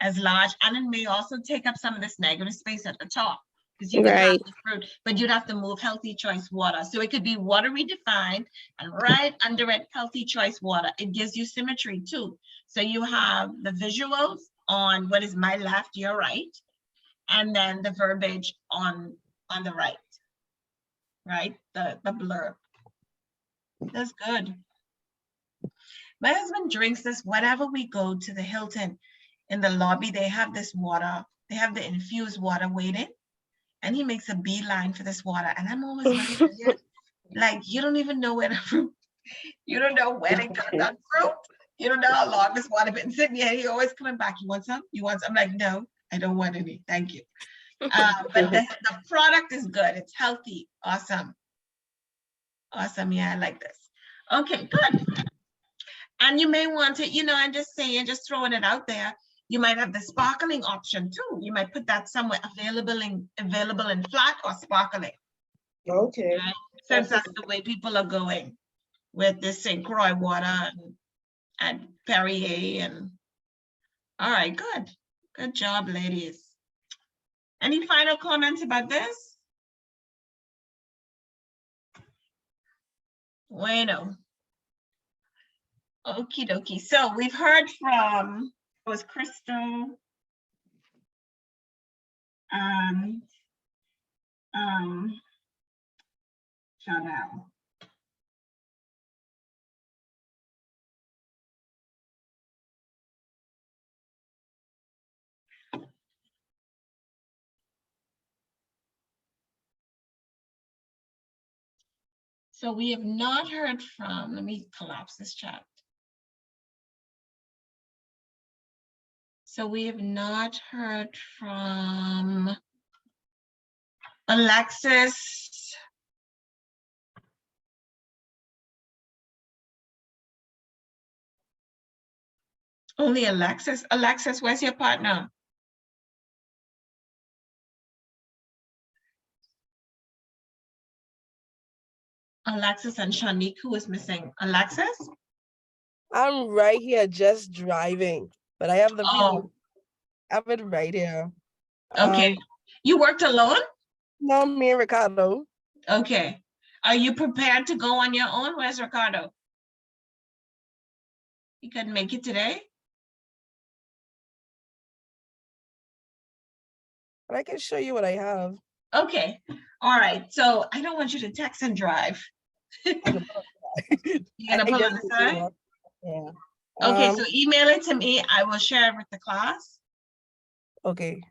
as large, and it may also take up some of this negative space at the top, because you could have the fruit, but you'd have to move healthy choice water. So it could be water redefined, and right under it, healthy choice water. It gives you symmetry too. So you have the visuals on what is my left, your right, and then the verbiage on the right, right? The blurb. That's good. My husband drinks this whenever we go to the Hilton. In the lobby, they have this water. They have the infused water waiting, and he makes a beeline for this water. And I'm always like, you don't even know where the fruit, you don't know when it got that fruit. You don't know how long this water been sitting here. He always coming back. You want some? You want some? I'm like, no, I don't want any. Thank you. But the product is good. It's healthy. Awesome. Awesome. Yeah, I like this. Okay, good. And you may want to, you know, I'm just saying, just throwing it out there. You might have the sparkling option too. You might put that somewhere available in flat or sparkling. Okay. Right? Since that's the way people are going with this St. Croix water and Perrier and all right, good. Good job, ladies. Any final comments about this? Bueno. Okie dokie. So we've heard from, it was Crystal, Chanel. So we have not heard from, let me collapse this chat. So we have not heard from Alexis. Only Alexis. Alexis, where's your partner? Alexis and Shanique, who is missing? Alexis? I'm right here just driving, but I have the Oh, I have it right here. okay. You worked alone? No, me and Ricardo. Okay. Are you prepared to go on your own? Where's Ricardo? He couldn't make it today? But I can show you what I have. Okay. All right. So I don't want you to text and drive. You're gonna pull on the side? Yeah. Okay, so email it to me. I will share it with the class. Okay.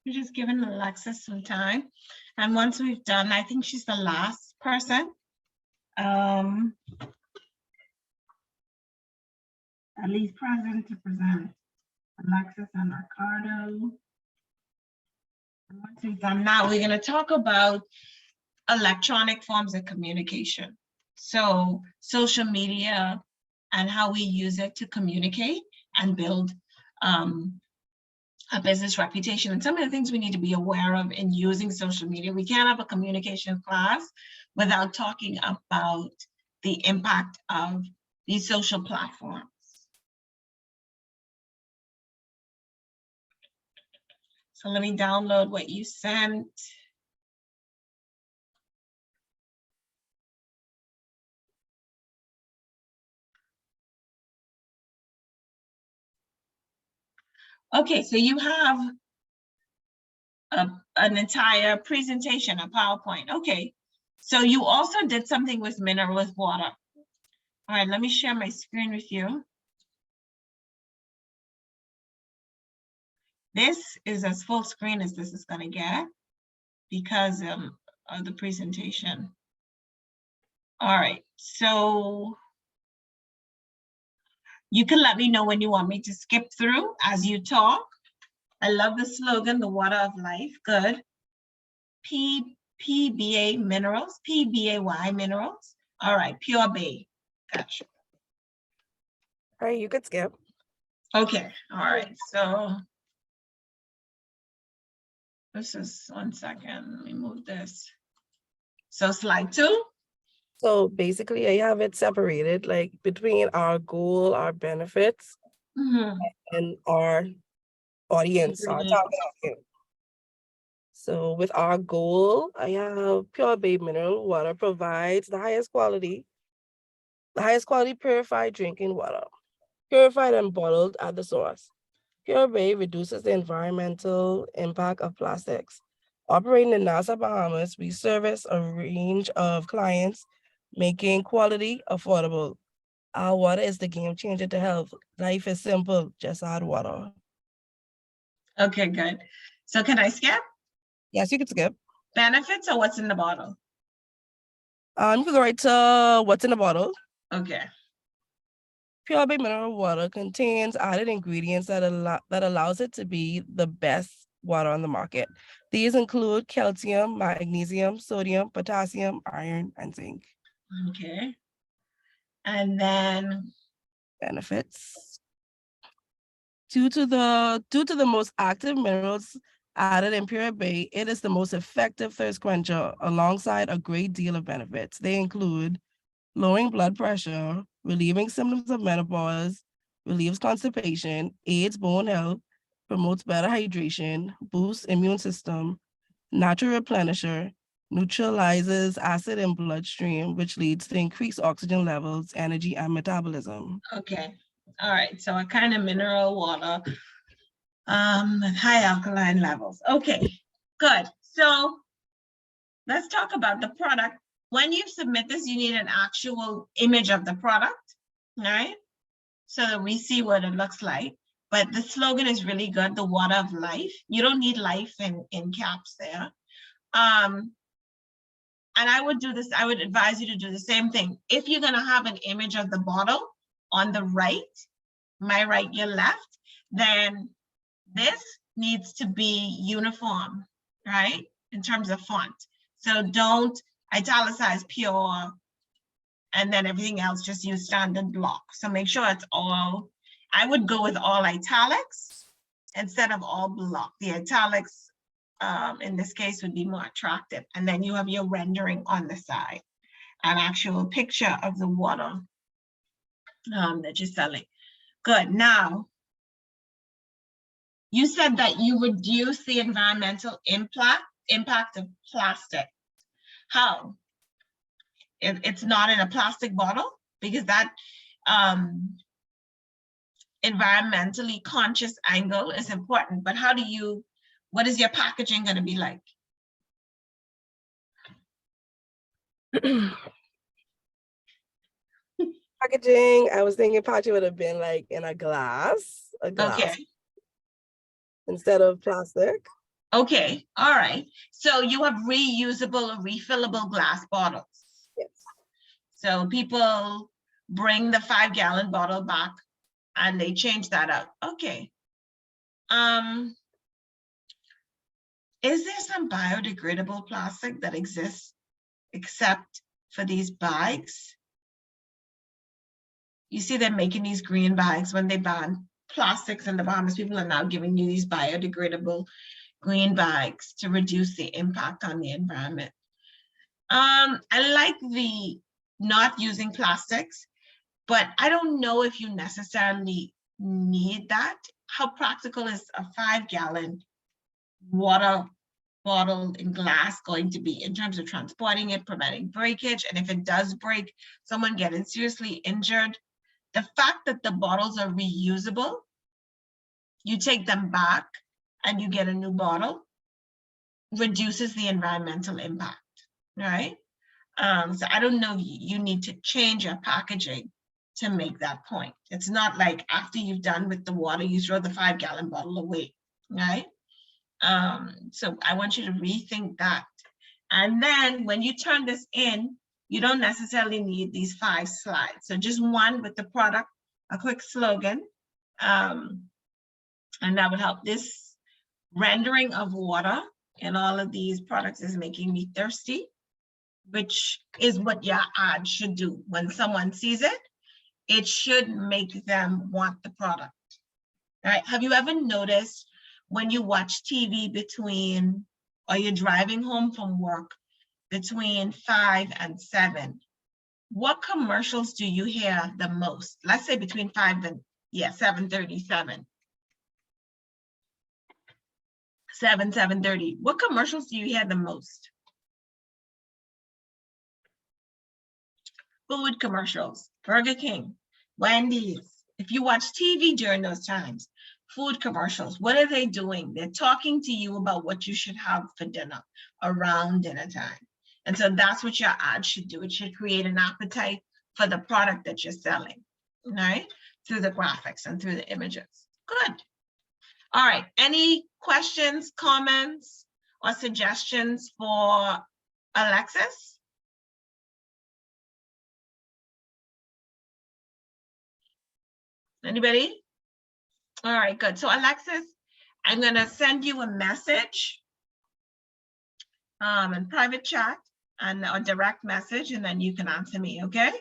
We're just giving Alexis some time. And once we've done, I think she's the last person. At least present to present. Alexis and Ricardo. And once we've done that, we're gonna talk about electronic forms of communication. So social media and how we use it to communicate and build a business reputation, and some of the things we need to be aware of in using social media. We can't have a communication class without talking about the impact of these social platforms. So let me download what you sent. Okay, so you have an entire presentation, a PowerPoint. Okay, so you also did something with mineral water. All right, let me share my screen with you. This is as full screen as this is gonna get because of the presentation. All right, so you can let me know when you want me to skip through as you talk. I love the slogan, the water of life, good. PBA minerals, PBAY minerals. All right, Pure Bay, gotcha. All right, you could skip. Okay, all right, so this is 1 second, let me move this. So slide 2. So basically, I have it separated like between our goal, our benefits, and our audience, our target audience. So with our goal, I have Pure Bay mineral water provides the highest quality purified drinking water, purified and bottled at the source. Pure Bay reduces the environmental impact of plastics. Operating in Nassau, Bahamas, we service a range of clients, making quality affordable. Our water is the game changer to health. Life is simple, just add water. Okay, good. So can I skip? Yes, you can skip. Benefits or what's in the bottle? You can go right to what's in the bottle. Okay. Pure Bay mineral water contains added ingredients that allows it to be the best water on the market. These include calcium, magnesium, sodium, potassium, iron, and zinc. Okay. And then Benefits. Due to the most active minerals added in Pure Bay, it is the most effective thirst quencher alongside a great deal of benefits. They include lowering blood pressure, relieving symptoms of menopause, relieves constipation, aids bone health, promotes better hydration, boosts immune system, natural replenisher, neutralizes acid in bloodstream, which leads to increased oxygen levels, energy, and metabolism. Okay, all right, so a kind of mineral water with high alkaline levels. Okay, good. So let's talk about the product. When you submit this, you need an actual image of the product, all right? So that we see what it looks like. But the slogan is really good, the water of life. You don't need life in caps there. And I would do this, I would advise you to do the same thing. If you're gonna have an image of the bottle on the right, my right, your left, then this needs to be uniform, right? In terms of font. So don't italicize pure and then everything else just use standard block. So make sure it's all, I would go with all italics instead of all block. The italics in this case would be more attractive. And then you have your rendering on the side, an actual picture of the water that you're selling. Good. Now, you said that you reduce the environmental impact of plastic. How? If it's not in a plastic bottle, because that environmentally conscious angle is important. But how do you, what is your packaging going to be like? Packaging, I was thinking packaging would have been like in a glass Okay. instead of plastic. Okay, all right. So you have reusable or refillable glass bottles. Yes. So people bring the 5-gallon bottle back and they change that out. Okay. Is there some biodegradable plastic that exists except for these bags? You see them making these green bags when they ban plastics in the Bahamas. People are now giving you these biodegradable green bags to reduce the impact on the environment. I like the not using plastics, but I don't know if you necessarily need that. How practical is a 5-gallon water bottle in glass going to be in terms of transporting it, preventing breakage? And if it does break, someone getting seriously injured, the fact that the bottles are reusable, you take them back and you get a new bottle, reduces the environmental impact, right? So I don't know if you need to change your packaging to make that point. It's not like after you've done with the water, you throw the 5-gallon bottle away, right? So I want you to rethink that. And then when you turn this in, you don't necessarily need these 5 slides. So just one with the product, a quick slogan, and that would help. This rendering of water in all of these products is making me thirsty, which is what your ad should do. When someone sees it, it should make them want the product. All right. Have you ever noticed when you watch TV between, or you're driving home from work between 5 and 7, what commercials do you hear the most? Let's say between 5 and 7:37. 7:30. What commercials do you hear the most? Food commercials, Burger King, Wendy's. If you watch TV during those times, food commercials, what are they doing? They're talking to you about what you should have for dinner around dinner time. And so that's what your ad should do. It should create an appetite for the product that you're selling, right? Through the graphics and through the images. Good. All right, any questions, comments, or suggestions for Alexis? Anybody? All right, good. So Alexis, I'm gonna send you a message in private chat and a direct message, and then you can answer me, okay?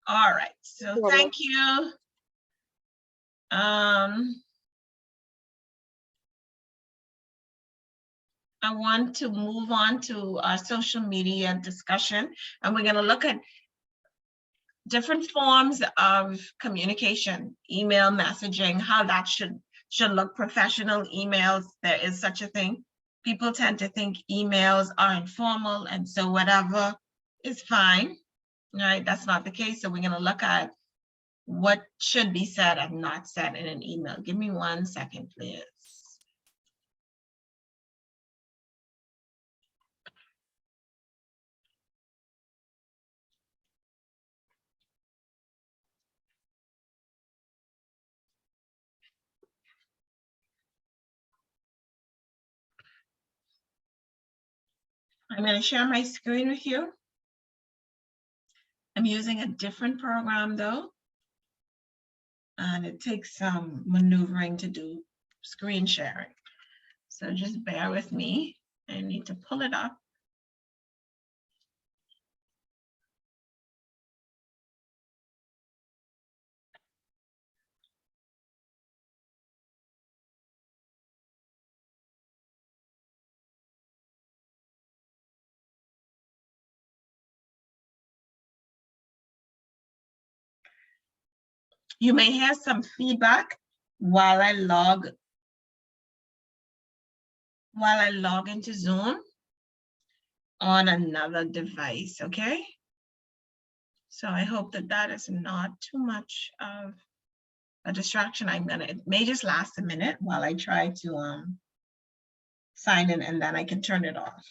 All right, so thank you. I want to move on to our social media discussion, and we're going to look at different forms of communication, email messaging, how that should look. Professional emails, there is such a thing. People tend to think emails are informal, and so whatever is fine, right? That's not the case. So we're going to look at what should be said and not said in an email. Give me 1 second, please. I'm going to share my screen with you. I'm using a different program though, and it takes some maneuvering to do screen sharing. So just bear with me. I need to pull it up. You may hear some feedback while I log into Zoom on another device, okay? So I hope that that is not too much of a distraction. It may just last a minute while I try to sign in, and then I can turn it off.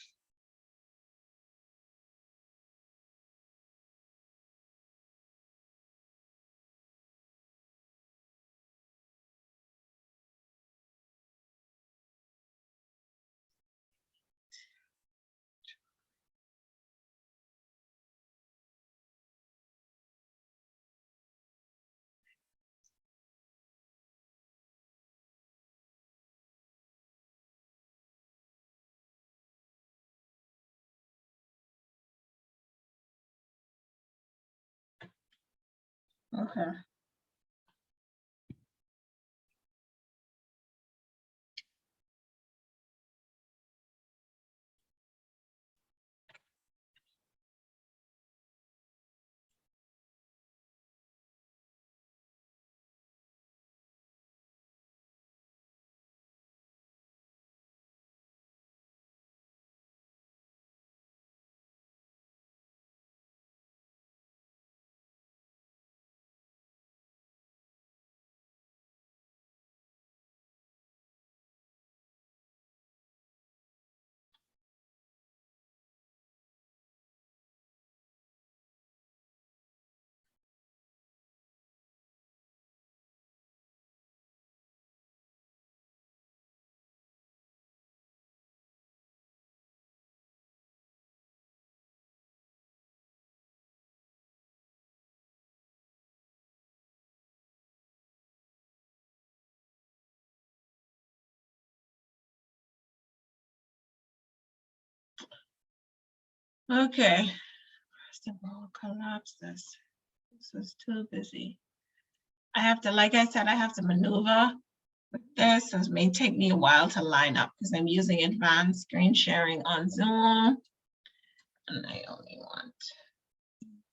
Okay. Okay. First of all, collapse this. This is too busy. I have to, like I said, I have to maneuver with this. It may take me a while to line up because I'm using advanced screen sharing on Zoom. And I only want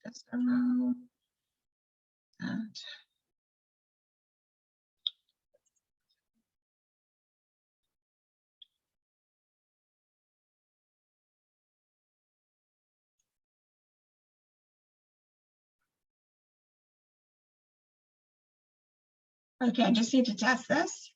this around. And okay, I just need to test this.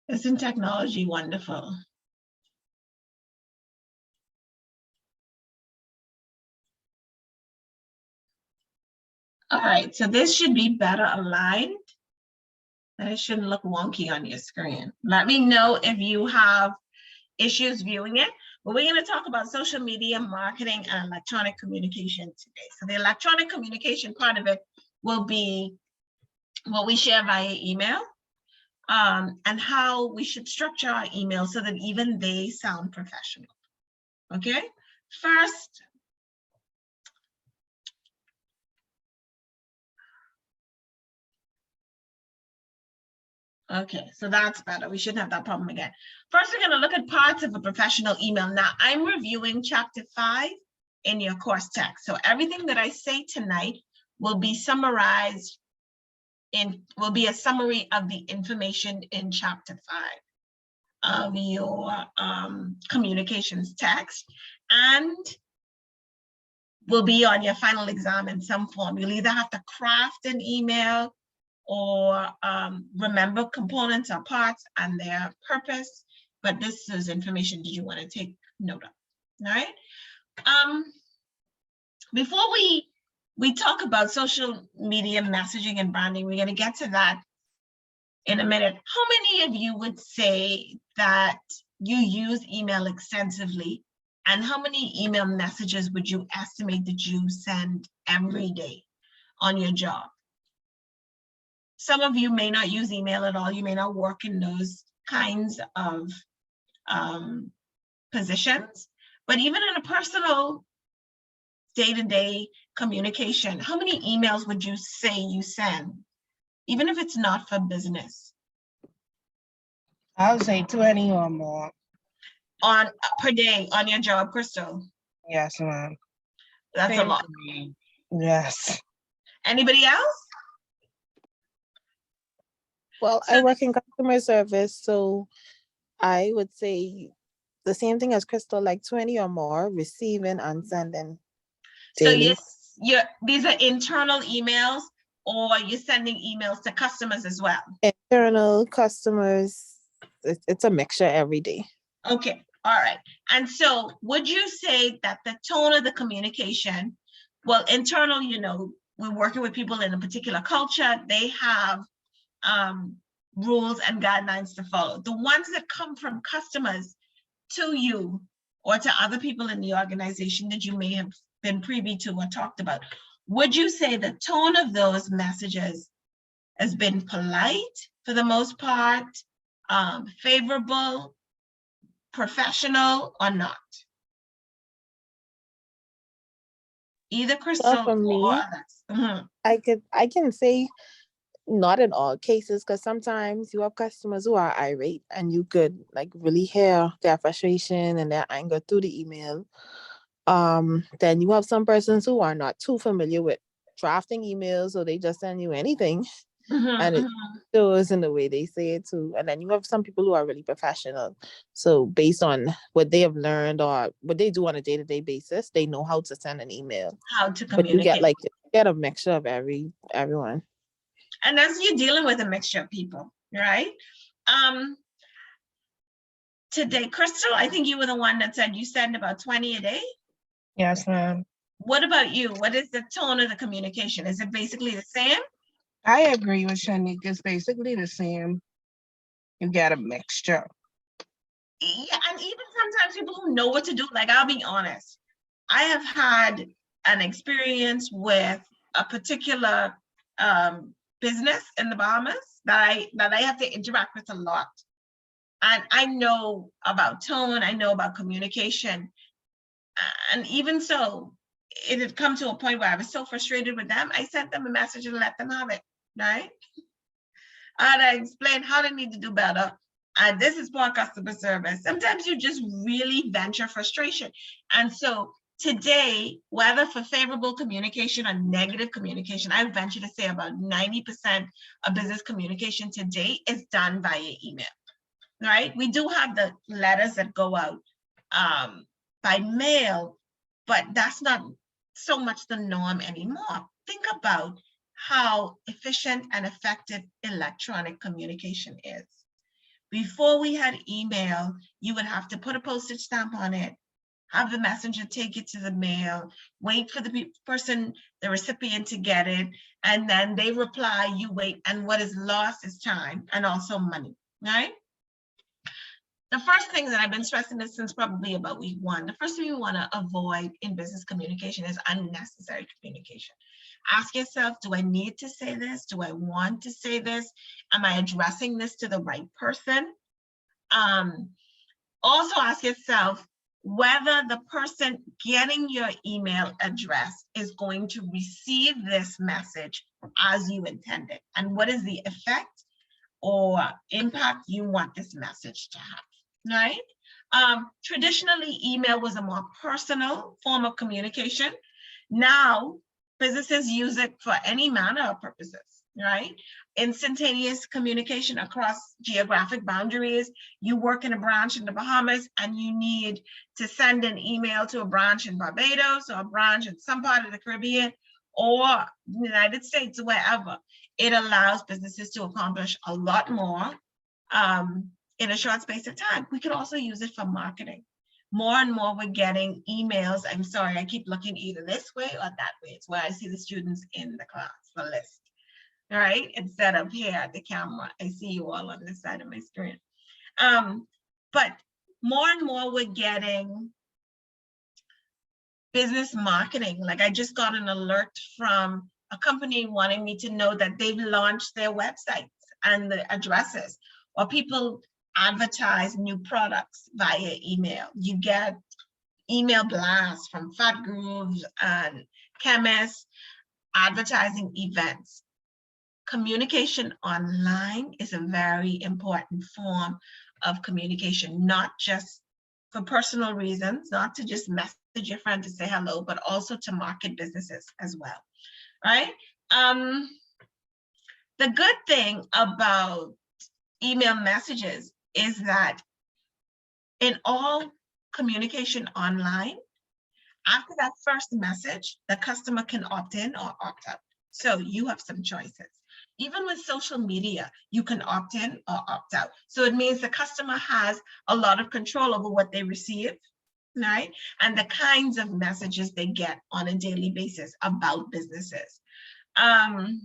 Isn't technology wonderful? All right, so this should be better aligned. And it shouldn't look wonky on your screen. Let me know if you have issues viewing it, but we're going to talk about social media marketing and electronic communication today. So the electronic communication part of it will be what we share via email, and how we should structure our email so that even they sound professional. Okay, first, okay, so that's better. We shouldn't have that problem again. First, we're going to look at parts of a professional email. Now, I'm reviewing chapter 5 in your course text. So everything that I say tonight will be summarized will be a summary of the information in chapter 5 of your communications text, and will be on your final exam in some form. You'll either have to craft an email or remember components or parts and their purpose, but this is information that you want to take note of. All right. Before we talk about social media messaging and branding, we're going to get to that in a minute. How many of you would say that you use email extensively, and how many email messages would you estimate that you send every day on your job? Some of you may not use email at all. You may not work in those kinds of positions, but even in a personal day-to-day communication, how many emails would you say you send, even if it's not for business? I would say 20 or more. On per day on your job, Crystal? Yes, ma'am. That's a Same lot. for me. Yes. Anybody else? Well, So I work in customer service, so I would say the same thing as Crystal, like 20 or more, receiving and sending So daily. these are internal emails, or you're sending emails to customers as well? Internal customers, it's a mixture every day. Okay, all right. And so would you say that the tone of the communication, well, internal, you know, we're working with people in a particular culture, they have rules and guidelines to follow. The ones that come from customers to you or to other people in the organization that you may have been privy to or talked about, would you say the tone of those messages has been polite for the most part, favorable, professional, or not? Either Crystal for or me, others. Mhm. I can say not in all cases, because sometimes you have customers who are irate and you could like really hear their frustration and their anger through the email. Then you have some persons who are not too familiar with drafting emails, so they just send you anything. Mhm, And it mhm. shows in the way they say it too. And then you have some people who are really professional. So based on what they have learned or what they do on a day-to-day basis, they know how to send an email. How to But you communicate. get a mixture of everyone. And that's you dealing with a mixture of people, right? Today, Crystal, I think you were the one that said you send about 20 a day. Yes, ma'am. What about you? What is the tone of the communication? Is it basically the same? I agree with Shanique. It's basically the same. You get a mixture. Yeah, and even sometimes people who know what to do, like I'll be honest, I have had an experience with a particular business in the Bahamas that I have to interact with a lot. And I know about tone, I know about communication. And even so, it had come to a point where I was so frustrated with them, I sent them a message and let them have it, right? I had to explain how they need to do better. And this is for customer service. Sometimes you just really vent your frustration. And so today, whether for favorable communication or negative communication, I venture to say about 90% of business communication today is done via email, right? We do have the letters that go out by mail, but that's not so much the norm anymore. Think about how efficient and effective electronic communication is. Before we had email, you would have to put a postage stamp on it, have the messenger take it to the mail, wait for the person, the recipient to get it, and then they reply, you wait, and what is lost is time and also money, right? the first thing that I've been stressing this since probably about week 1, the first thing you want to avoid in business communication is unnecessary communication. Ask yourself, do I need to say this? Do I want to say this? Am I addressing this to the right person? Also ask yourself whether the person getting your email address is going to receive this message as you intended, and what is the effect or impact you want this message to have, right? Traditionally, email was a more personal form of communication. Now, businesses use it for any manner of purposes, right? Instantaneous communication across geographic boundaries. You work in a branch in the Bahamas and you need to send an email to a branch in Barbados or a branch in some part of the Caribbean or the United States, wherever. It allows businesses to accomplish a lot more in a short space of time. We could also use it for marketing. More and more we're getting emails. I'm sorry, I keep looking either this way or that way. It's where I see the students in the class, the list. All right, instead of here at the camera, I see you all on this side of my screen. But more and more we're getting business marketing. Like I just got an alert from a company wanting me to know that they've launched their websites and the addresses, or people advertise new products via email. You get email blasts from Fat Grooves and chemists advertising events. Communication online is a very important form of communication, not just for personal reasons, not to just message your friend to say hello, but also to market businesses as well, right? The good thing about email messages is that in all communication online, after that first message, the customer can opt in or opt out. So you have some choices. Even with social media, you can opt in or opt out. So it means the customer has a lot of control over what they receive, right? And the kinds of messages they get on a daily basis about businesses. The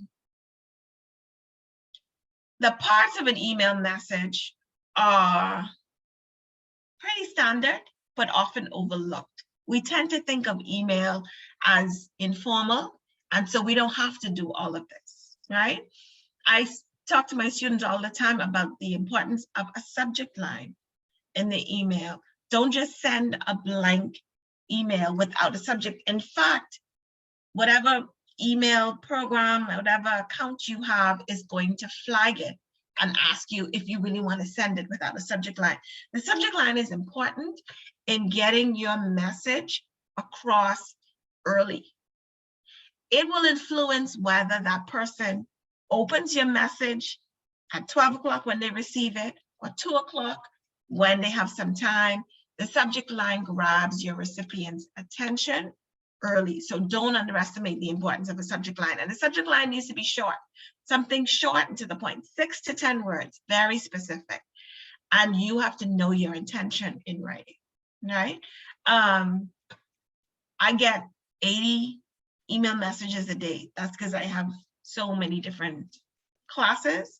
parts of an email message are pretty standard, but often overlooked. We tend to think of email as informal, and so we don't have to do all of this, right? I talk to my students all the time about the importance of a subject line in the email. Don't just send a blank email without a subject. In fact, whatever email program, whatever account you have is going to flag it and ask you if you really want to send it without a subject line. The subject line is important in getting your message across early. It will influence whether that person opens your message at 12 o'clock when they receive it, or 2 o'clock when they have some time. The subject line grabs your recipient's attention early. So don't underestimate the importance of a subject line. And the subject line needs to be short, something short and to the point, 6 to 10 words, very specific. And you have to know your intention in writing, right? I get 80 email messages a day. That's because I have so many different classes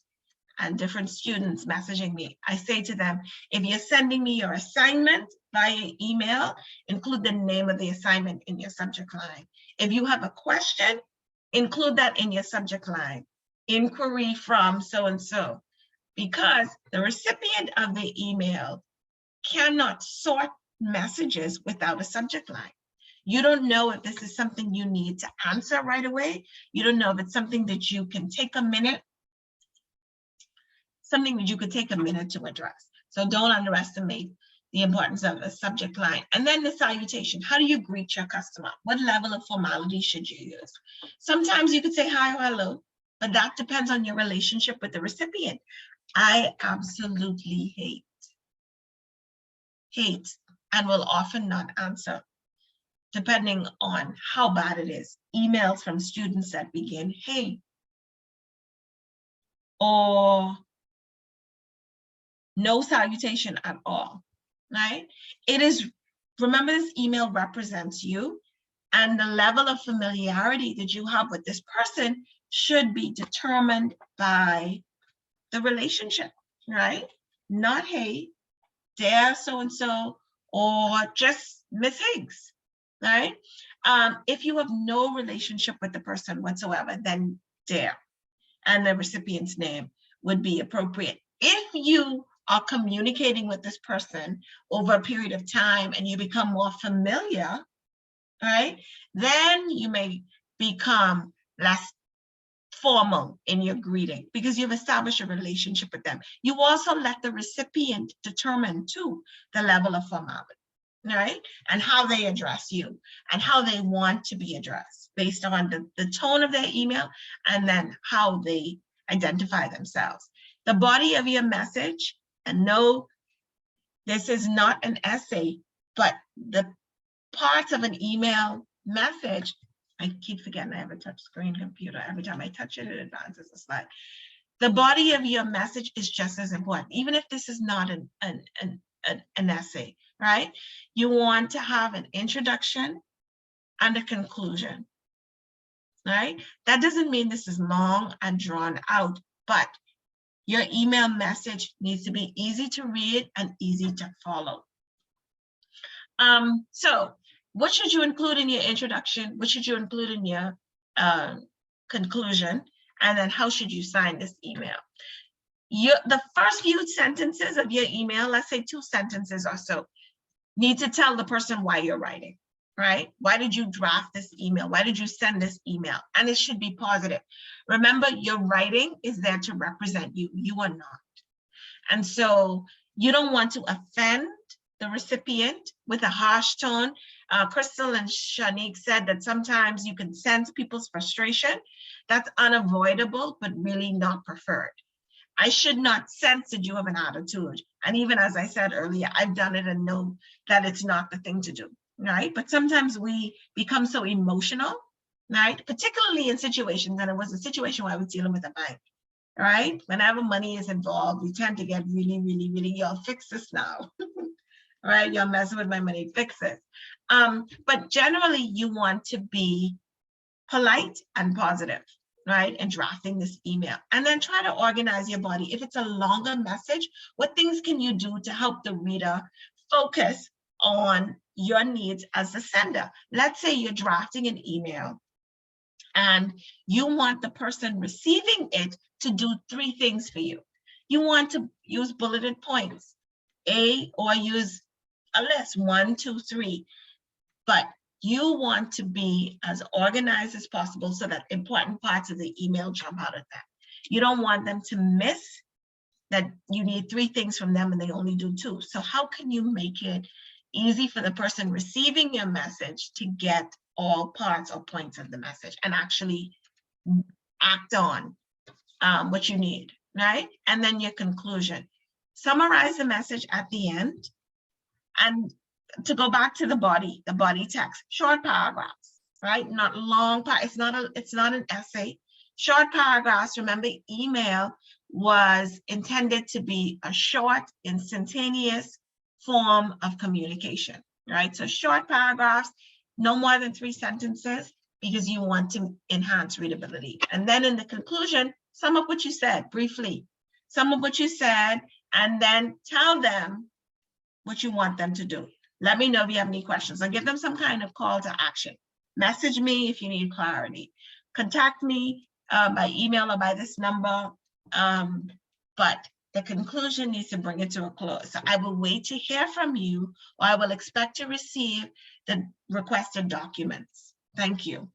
and different students messaging me. I say to them, if you're sending me your assignment via email, include the name of the assignment in your subject line. If you have a question, include that in your subject line. Inquiry from so-and-so, because the recipient of the email cannot sort messages without a subject line. You don't know if this is something you need to answer right away. You don't know if it's something that you can take a minute, to address. So don't underestimate the importance of a subject line. And then the salutation. How do you greet your customer? What level of formality should you use? Sometimes you could say hi or hello, but that depends on your relationship with the recipient. I absolutely hate, and will often not answer, depending on how bad it is, emails from students that begin, hey, or no salutation at all, right? Remember, this email represents you, and the level of familiarity that you have with this person should be determined by the relationship, right? Not hey, Dear so-and-so, or just Miss Higgs, right? If you have no relationship with the person whatsoever, then dear, and the recipient's name would be appropriate. If you are communicating with this person over a period of time and you become more familiar, right, then you may become less formal in your greeting because you've established a relationship with them. You also let the recipient determine too the level of formality, right? And how they address you and how they want to be addressed based on the tone of their email and then how they identify themselves. The body of your message, and no, this is not an essay, but the parts of an email message, I keep forgetting I have a touch screen computer. Every time I touch it, it advances a slide. The body of your message is just as important, even if this is not an essay, right? You want to have an introduction and a conclusion, right? That doesn't mean this is long and drawn out, but your email message needs to be easy to read and easy to follow. So what should you include in your introduction? What should you include in your conclusion? And then how should you sign this email? The first few sentences of your email, let's say 2 sentences or so, need to tell the person why you're writing, right? Why did you draft this email? Why did you send this email? And it should be positive. Remember, your writing is there to represent you. You are not. And so you don't want to offend the recipient with a harsh tone. Crystal and Shanique said that sometimes you can sense people's frustration. That's unavoidable, but really not preferred. I should not sense that you have an attitude. And even as I said earlier, I've done it and know that it's not the thing to do, right? But sometimes we become so emotional, right? Particularly in situations, and it was a situation where I was dealing with a bank, right? Whenever money is involved, we tend to get really, really, really, y'all fix this now. Right, you're messing with my money, fix it. But generally you want to be polite and positive, right, in drafting this email. And then try to organize your body. If it's a longer message, what things can you do to help the reader focus on your needs as the sender? Let's say you're drafting an email and you want the person receiving it to do 3 things for you. You want to use bulleted points, or use a list, 1, 2, 3, but you want to be as organized as possible so that important parts of the email jump out at them. You don't want them to miss that you need 3 things from them and they only do 2. So how can you make it easy for the person receiving your message to get all parts or points of the message and actually act on what you need, right? And then your conclusion. Summarize the message at the end. And to go back to the body text, short paragraphs, right? Not long, it's not an essay. Short paragraphs. Remember, email was intended to be a short, instantaneous form of communication, right? So short paragraphs, no more than 3 sentences, because you want to enhance readability. And then in the conclusion, sum up what you said briefly, sum up what you said, and then tell them what you want them to do. Let me know if you have any questions. I'll give them some kind of call to action. Message me if you need clarity. Contact me by email or by this number. But the conclusion needs to bring it to a close. So I will wait to hear from you, or I will expect to receive the requested documents. Thank you.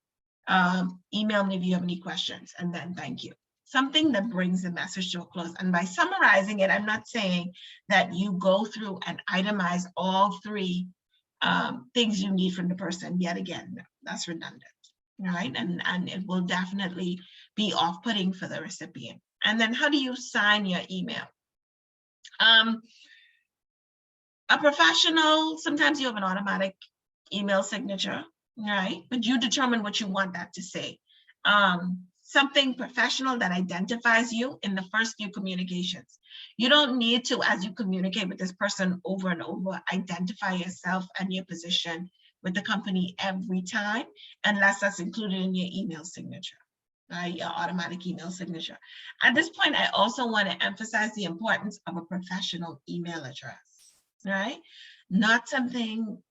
Email me if you have any questions, and then thank you. Something that brings the message to a close. And by summarizing it, I'm not saying that you go through and itemize all 3 things you need from the person. Yet again, that's redundant, right? And it will definitely be off-putting for the recipient. And then how do you sign your email? A professional, sometimes you have an automatic email signature, right? But you determine what you want that to say. Something professional that identifies you in the first few communications. You don't need to, as you communicate with this person over and over, identify yourself and your position with the company every time, unless that's included in your email signature, right? Your automatic email signature. At this point, I also want to emphasize the importance of a professional email address, right? Not something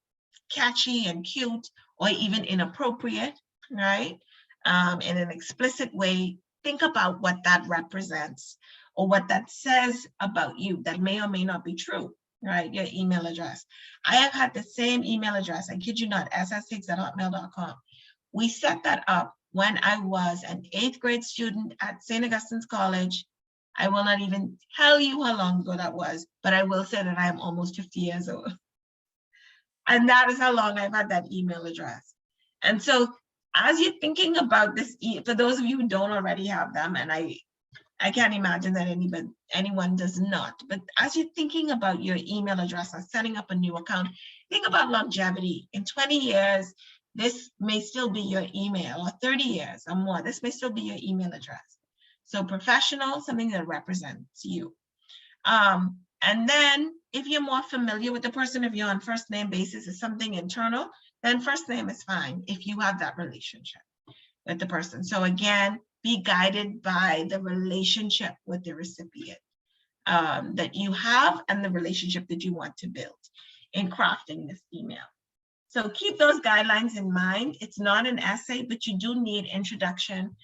catchy and cute or even inappropriate, right? In an explicit way. Think about what that represents or what that says about you that may or may not be true, right? Your email address. I have had the same email address, I kid you not, ss6@hotmail.com. We set that up when I was an 8th grade student at St. Augustine's College. I will not even tell you how long ago that was, but I will say that I am almost 50 years old. And that is how long I've had that email address. And so as you're thinking about this, for those of you who don't already have them, and I can't imagine that anyone does not, but as you're thinking about your email address or setting up a new account, think about longevity. In 20 years, this may still be your email, or 30 years or more, this may still be your email address. So professional, something that represents you. And then if you're more familiar with the person, if you're on first name basis, is something internal, then first name is fine if you have that relationship with the person. So again, be guided by the relationship with the recipient that you have and the relationship that you want to build in crafting this email. So keep those guidelines in mind. It's not an essay, but you do need introduction,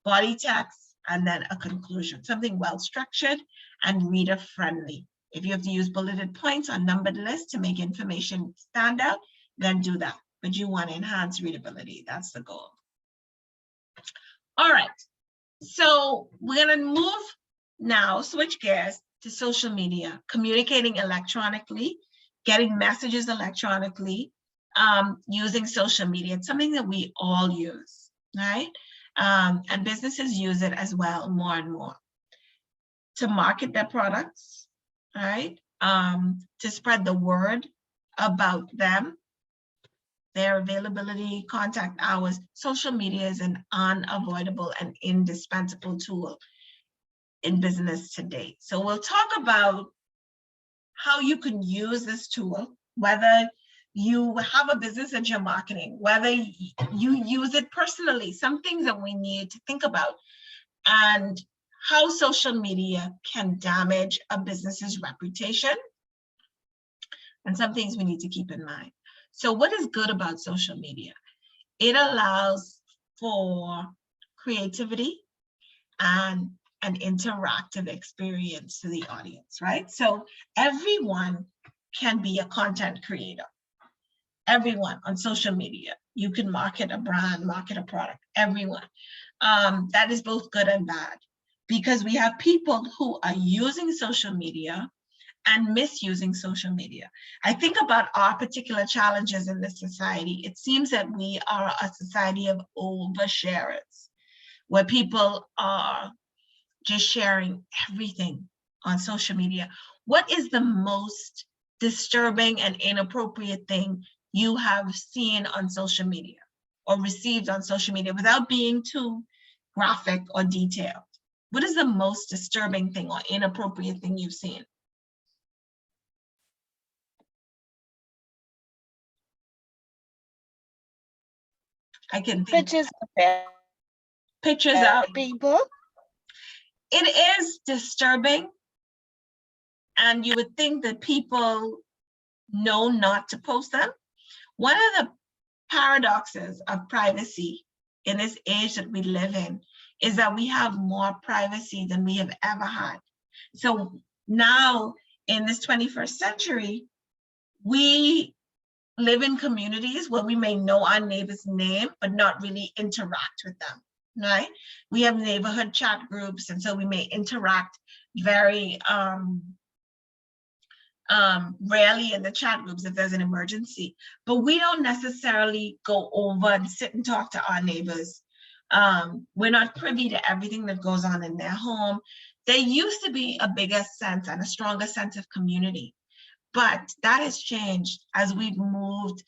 body text, and then a conclusion, something well-structured and reader-friendly. If you have to use bulleted points on numbered lists to make information stand out, then do that. But you want to enhance readability. That's the goal. All right. So we're going to move now, switch gears to social media, communicating electronically, getting messages electronically, using social media. It's something that we all use, right? And businesses use it as well, more and more, to market their products, right? To spread the word about them, their availability, contact hours. Social media is an unavoidable and indispensable tool in business today. So we'll talk about how you can use this tool, whether you have a business that you're marketing, whether you use it personally, some things that we need to think about, and how social media can damage a business's reputation, and some things we need to keep in mind. So what is good about social media? It allows for creativity and an interactive experience to the audience, right? So everyone can be a content creator. Everyone on social media. You can market a brand, market a product, everyone. That is both good and bad, because we have people who are using social media and misusing social media. I think about our particular challenges in this society. It seems that we are a society of oversharers, where people are just sharing everything on social media. What is the most disturbing and inappropriate thing you have seen on social media or received on social media, without being too graphic or detailed? What is the most disturbing thing or inappropriate thing you've seen? I can think. Pictures of people. It is disturbing, and you would think that people know not to post them. One of the paradoxes of privacy in this age that we live in is that we have more privacy than we have ever had. So now in this 21st century, we live in communities where we may know our neighbor's name, but not really interact with them, right? We have neighborhood chat groups, and so we may interact very rarely in the chat groups if there's an emergency, but we don't necessarily go over and sit and talk to our neighbors. We're not privy to everything that goes on in their home. There used to be a bigger sense and a stronger sense of community, but that has changed as we've moved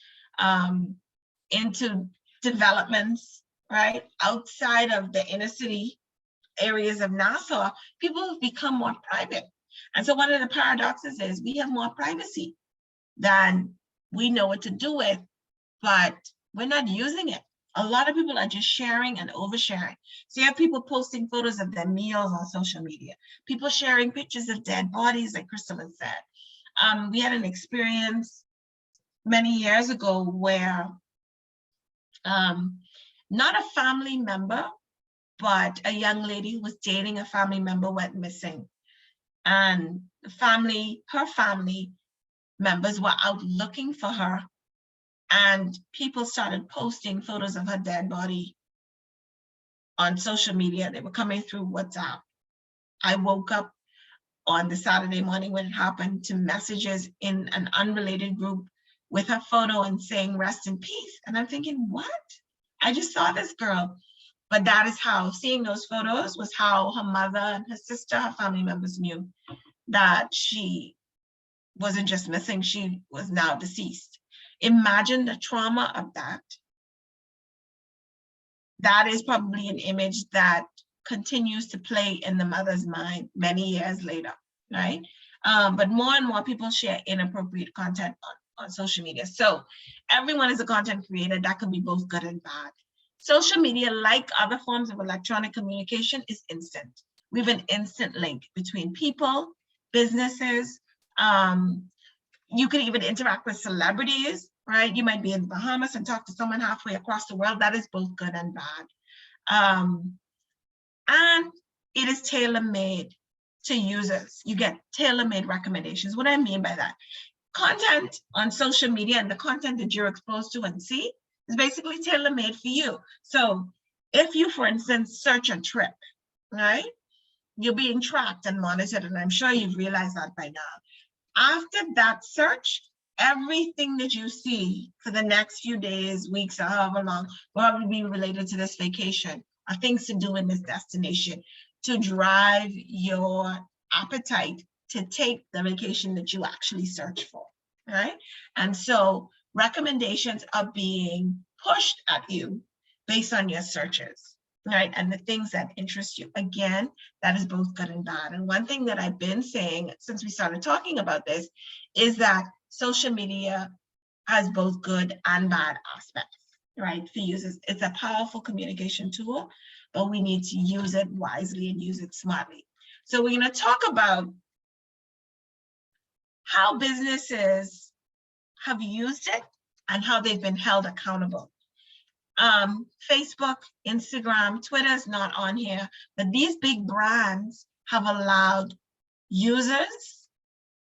into developments, right? Outside of the inner city areas of Nassau, people have become more private. And so one of the paradoxes is we have more privacy than we know what to do with, but we're not using it. A lot of people are just sharing and oversharing. So you have people posting photos of their meals on social media, people sharing pictures of dead bodies, like Crystal has said, We had an experience many years ago where not a family member, but a young lady who was dating a family member went missing. And the family, her family members were out looking for her, and people started posting photos of her dead body on social media. They were coming through WhatsApp. I woke up on the Saturday morning when it happened to messages in an unrelated group with her photo and saying rest in peace. And I'm thinking, what? I just saw this girl. But that is how, seeing those photos was how her mother and her sister, her family members knew that she wasn't just missing, she was now deceased. Imagine the trauma of that. That is probably an image that continues to play in the mother's mind many years later, right? But more and more people share inappropriate content on social media. So everyone is a content creator. That can be both good and bad. Social media, like other forms of electronic communication, is instant. We have an instant link between people, businesses. You can even interact with celebrities, right? You might be in the Bahamas and talk to someone halfway across the world. That is both good and bad. And it is tailor-made to users. You get tailor-made recommendations. What do I mean by that? Content on social media and the content that you're exposed to and see is basically tailor-made for you. So if you, for instance, search a trip, right? You're being tracked and monitored, and I'm sure you've realized that by now. After that search, everything that you see for the next few days, weeks, or however long, will probably be related to this vacation or things to do in this destination to drive your appetite to take the vacation that you actually search for, right? And so recommendations are being pushed at you based on your searches, right? And the things that interest you. Again, that is both good and bad. And one thing that I've been saying since we started talking about this is that social media has both good and bad aspects, right? For users, it's a powerful communication tool, but we need to use it wisely and use it smartly. So we're going to talk about how businesses have used it and how they've been held accountable. Facebook, Instagram, Twitter is not on here, but these big brands have allowed users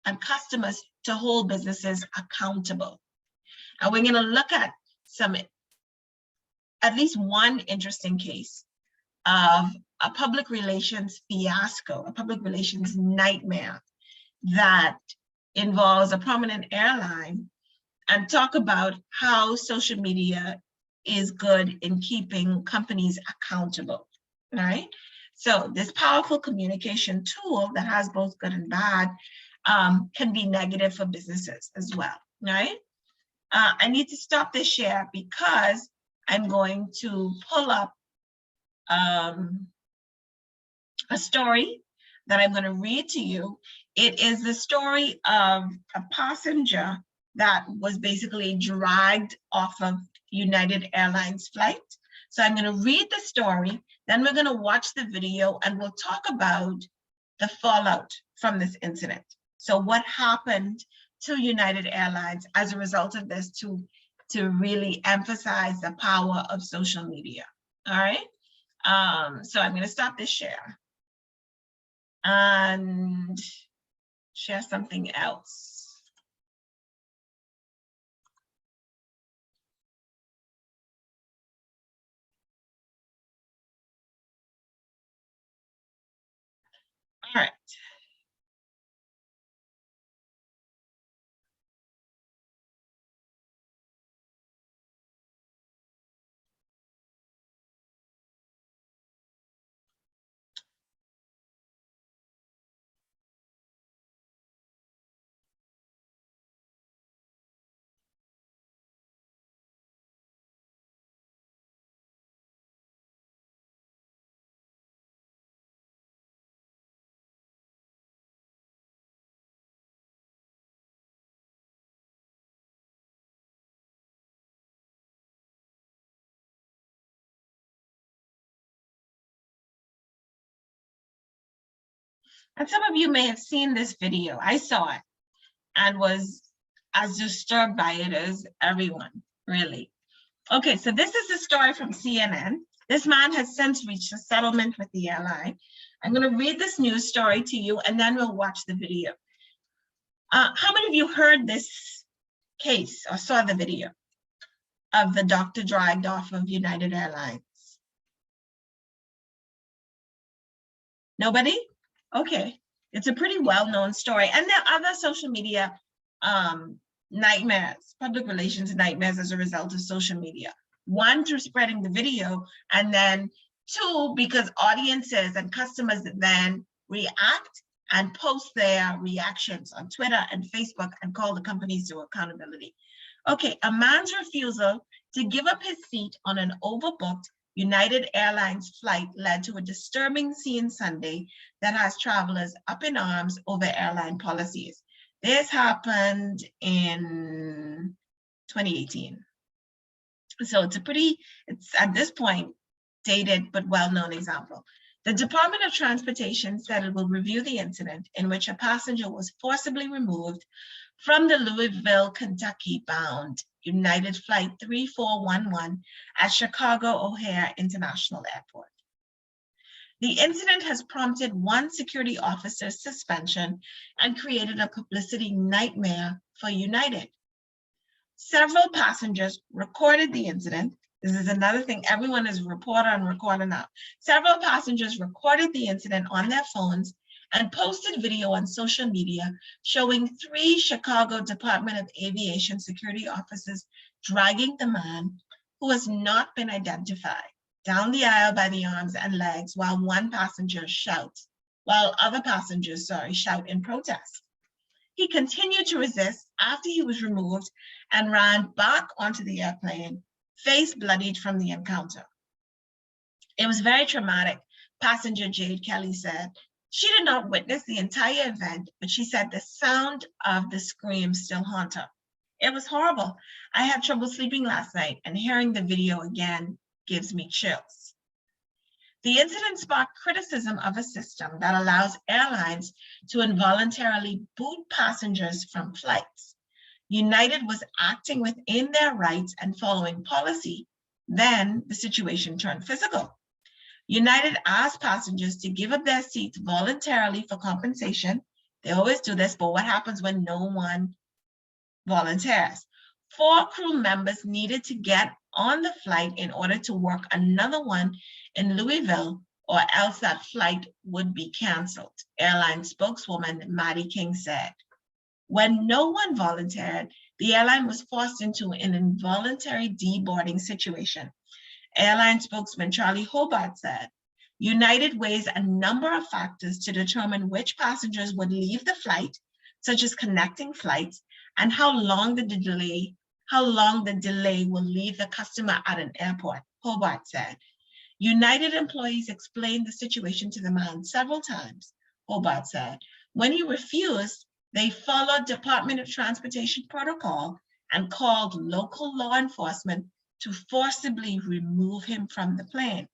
and customers to hold businesses accountable. And we're going to look at at least one interesting case of a public relations fiasco, a public relations nightmare that involves a prominent airline, and talk about how social media is good in keeping companies accountable, right? So this powerful communication tool that has both good and bad can be negative for businesses as well, right? I need to stop this share because I'm going to pull up a story that I'm going to read to you. It is the story of a passenger that was basically dragged off of United Airlines flight. So I'm going to read the story, then we're going to watch the video, and we'll talk about the fallout from this incident. So what happened to United Airlines as a result of this to really emphasize the power of social media. All right. So I'm going to stop this share and share something else. All right. And some of you may have seen this video. I saw it. and was as disturbed by it as everyone, really. Okay, so this is the story from CNN. This man has since reached a settlement with the airline. I'm going to read this news story to you, and then we'll watch the video. How many of you heard this case or saw the video of the doctor dragged off of United Airlines? Nobody? Okay. It's a pretty well-known story. And there are other social media nightmares, public relations nightmares as a result of social media. One, through spreading the video, and then two, because audiences and customers then react and post their reactions on Twitter and Facebook and call the companies to accountability. Okay, a man's refusal to give up his seat on an overbooked United Airlines flight led to a disturbing scene Sunday that has travelers up in arms over airline policies. This happened in 2018. So it's at this point, dated but well-known example. The Department of Transportation said it will review the incident in which a passenger was forcibly removed from the Louisville, Kentucky bound United Flight 3411 at Chicago O'Hare International Airport. The incident has prompted one security officer's suspension and created a publicity nightmare for United. Several passengers recorded the incident. This is another thing, everyone is reporter and recorder now. Several passengers recorded the incident on their phones and posted video on social media showing 3 Chicago Department of Aviation security officers dragging the man, who has not been identified, down the aisle by the arms and legs while other passengers shout in protest. He continued to resist after he was removed and ran back onto the airplane, face bloodied from the encounter. It was very traumatic, passenger Jade Kelly said. She did not witness the entire event, but she said the sound of the scream still haunt her. It was horrible. I had trouble sleeping last night, and hearing the video again gives me chills. The incident sparked criticism of a system that allows airlines to involuntarily boot passengers from flights. United was acting within their rights and following policy. Then the situation turned physical. United asked passengers to give up their seats voluntarily for compensation. They always do this, but what happens when no one volunteers? 4 crew members needed to get on the flight in order to work another one in Louisville, or else that flight would be canceled, airline spokeswoman Maddie King said. When no one volunteered, the airline was forced into an involuntary deboarding situation. Airline spokesman Charlie Hobart said, United weighs a number of factors to determine which passengers would leave the flight, such as connecting flights, and how long the delay will leave the customer at an airport, Hobart said. United employees explained the situation to the man several times, Hobart said. When he refused, they followed Department of Transportation protocol and called local law enforcement to forcibly remove him from the plane.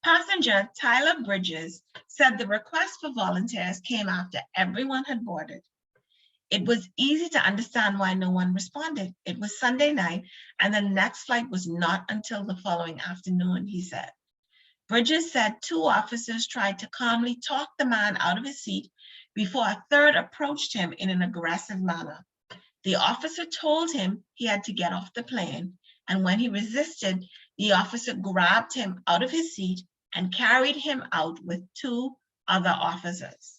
Passenger Tyler Bridges said the request for volunteers came after everyone had boarded. It was easy to understand why no one responded. It was Sunday night, and the next flight was not until the following afternoon, he said. Bridges said 2 officers tried to calmly talk the man out of his seat before a third approached him in an aggressive manner. The officer told him he had to get off the plane, and when he resisted, the officer grabbed him out of his seat and carried him out with 2 other officers.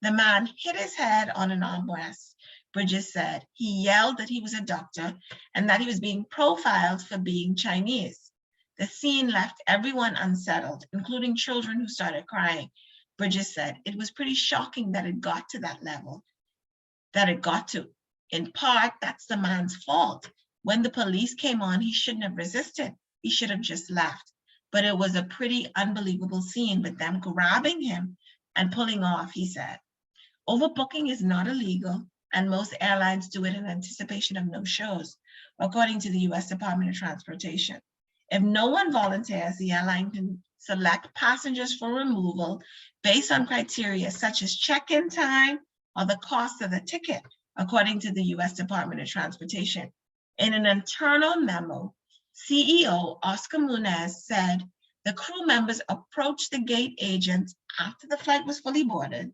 The man hit his head on an armrest, Bridges said. He yelled that he was a doctor and that he was being profiled for being Chinese. The scene left everyone unsettled, including children who started crying. Bridges said it was pretty shocking that it got to that level, In part, that's the man's fault. When the police came on, he shouldn't have resisted. He should have just left. But it was a pretty unbelievable scene with them grabbing him and pulling off, he said. Overbooking is not illegal, and most airlines do it in anticipation of no shows, according to the U.S. Department of Transportation. If no one volunteers, the airline can select passengers for removal based on criteria such as check-in time or the cost of the ticket, according to the US Department of Transportation. In an internal memo, CEO Oscar Munez said the crew members approached the gate agents after the flight was fully boarded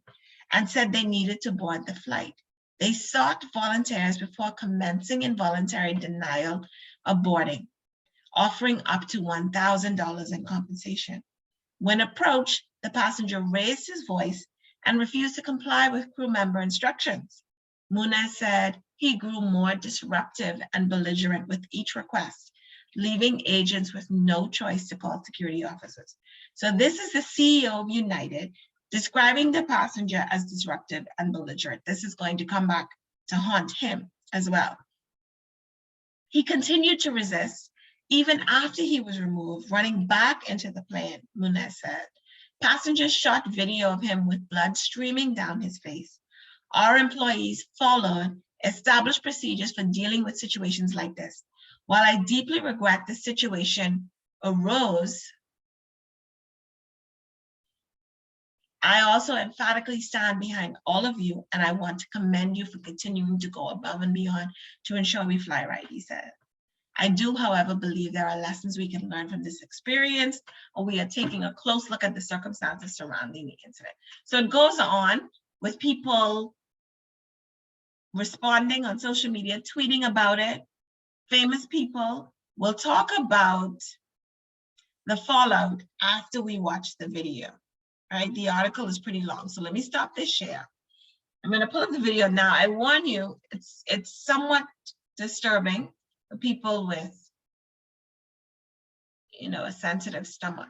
and said they needed to board the flight. They sought volunteers before commencing involuntary denial of boarding, offering up to $1,000 in compensation. When approached, the passenger raised his voice and refused to comply with crew member instructions. Munez said he grew more disruptive and belligerent with each request, leaving agents with no choice to call security officers. So this is the CEO of United describing the passenger as disruptive and belligerent. This is going to come back to haunt him as well. He continued to resist even after he was removed, running back into the plane, Munez said. Passengers shot video of him with blood streaming down his face. Our employees followed established procedures for dealing with situations like this. While I deeply regret the situation arose, I also emphatically stand behind all of you, and I want to commend you for continuing to go above and beyond to ensure we fly right, he said. I do, however, believe there are lessons we can learn from this experience, and we are taking a close look at the circumstances surrounding the incident. So it goes on with people responding on social media, tweeting about it. Famous people will talk about the fallout after we watch the video, right? The article is pretty long, so let me stop this share. I'm gonna pull up the video now. I warn you, it's somewhat disturbing for people with, you know, a sensitive stomach.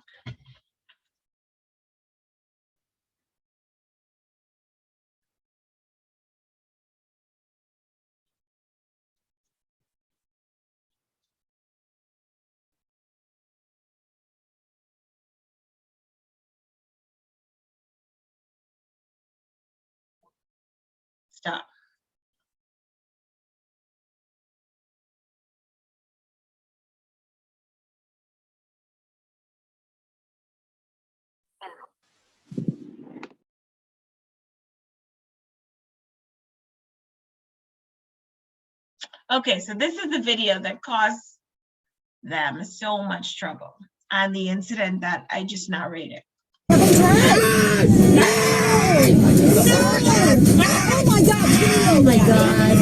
Stop. Okay, so this is the video that caused them so much trouble and the incident that I just narrated. Oh my God! Oh my God!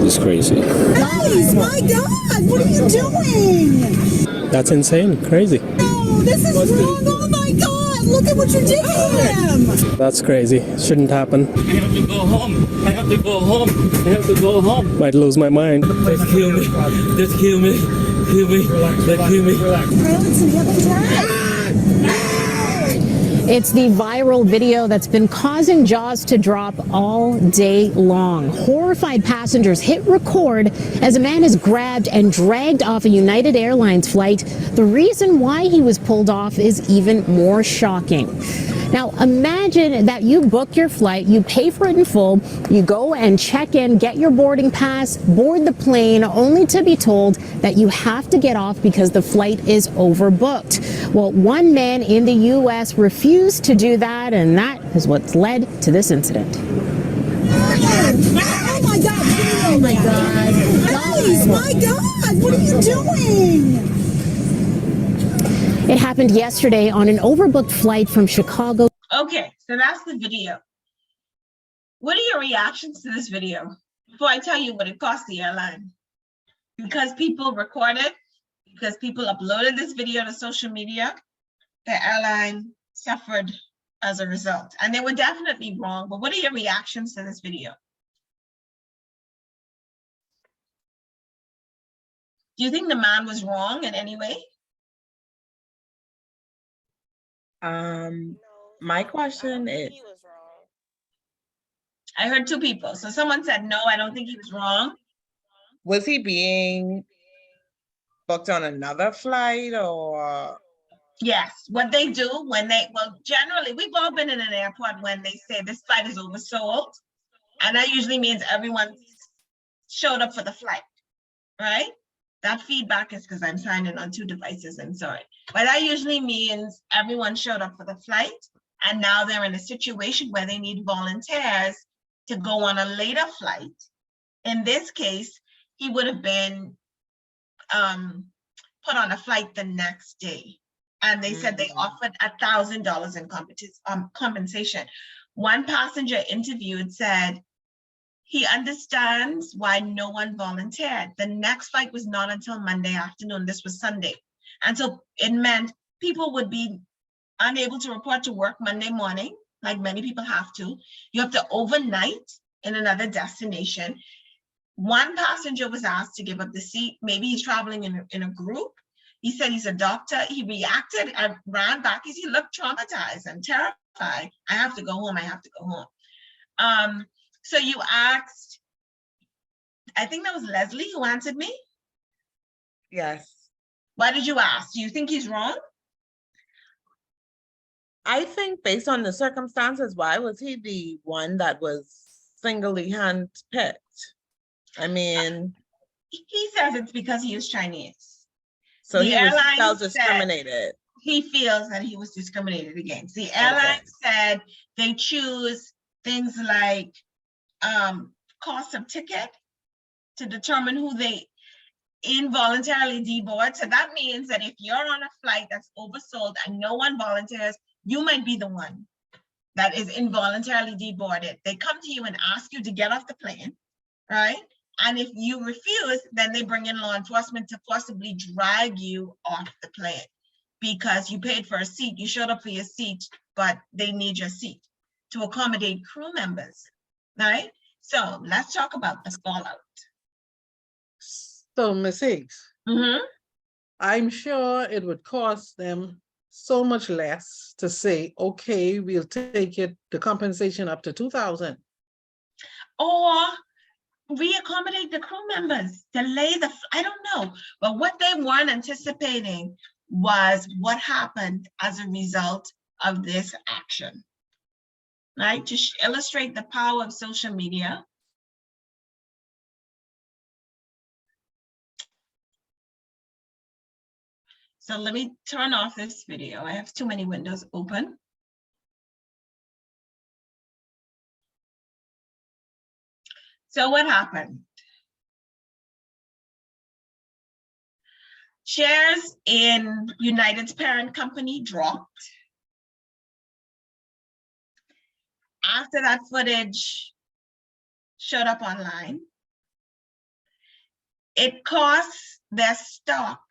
It's crazy. Guys, my God! What are you doing? That's insane. Crazy. No, this is wrong! Oh my God! Look at what you did to him! That's crazy. Shouldn't happen. I have to go home. I have to go home. I have to go home. Might lose my mind. Just kill me. Just kill me. Kill me. Just kill me. It's the viral video that's been causing jaws to drop all day long. Horrified passengers hit record as a man is grabbed and dragged off a United Airlines flight. The reason why he was pulled off is even more shocking. Now, imagine that you book your flight, you pay for it in full, you go and check in, get your boarding pass, board the plane, only to be told that you have to get off because the flight is overbooked. Well, one man in the U.S. refused to do that, and that is what's led to this incident. Oh my God! Oh my God! Guys, my God! What are you doing? It happened yesterday on an overbooked flight from Chicago. Okay, so that's the video. What are your reactions to this video? Before I tell you what it cost the airline. Because people recorded, because people uploaded this video to social media, the airline suffered as a result. And they were definitely wrong, but what are your reactions to this video? Do you think the man was wrong in any way? My question is, I heard two people. So someone said, no, I don't think he was wrong. Was he being booked on another flight or? Yes, what they do when they, well, generally, we've all been in an airport when they say this flight is oversold. And that usually means everyone showed up for the flight, right? That feedback is because I'm signing on two devices, I'm sorry. But that usually means everyone showed up for the flight and now they're in a situation where they need volunteers to go on a later flight. In this case, he would have been put on a flight the next day. And they said they offered $1,000 in compensation. One passenger interviewed said he understands why no one volunteered. The next flight was not until Monday afternoon. This was Sunday. And so it meant people would be unable to report to work Monday morning, like many people have to. You have to overnight in another destination. One passenger was asked to give up the seat. Maybe he's traveling in a group. He said he's a doctor. He reacted and ran back. He looked traumatized and terrified. I have to go home. I have to go home. So you asked, I think that was Leslie who answered me. Yes. Why did you ask? Do you think he's wrong? I think based on the circumstances, why was he the one that was singly handpicked? I mean, he says it's because he is Chinese. So the he felt discriminated. He feels that he was discriminated against. The airline said they choose things like cost of ticket to determine who they involuntarily deboard. So that means that if you're on a flight that's oversold and no one volunteers, you might be the one that is involuntarily deboarded. They come to you and ask you to get off the plane, right? And if you refuse, then they bring in law enforcement to forcibly drag you off the plane because you paid for a seat. You showed up for your seat, but they need your seat to accommodate crew members, right? So let's talk about the fallout. So, Ms. Higgs, I'm sure it would cost them so much less to say, okay, we'll take it, the compensation up to $2,000. Or reaccommodate the crew members, delay I don't know. But what they weren't anticipating was what happened as a result of this action, right? To illustrate the power of social media. So let me turn off this video. I have too many windows open. So what happened? Shares in United's parent company dropped. After that footage showed up online, it costs their stock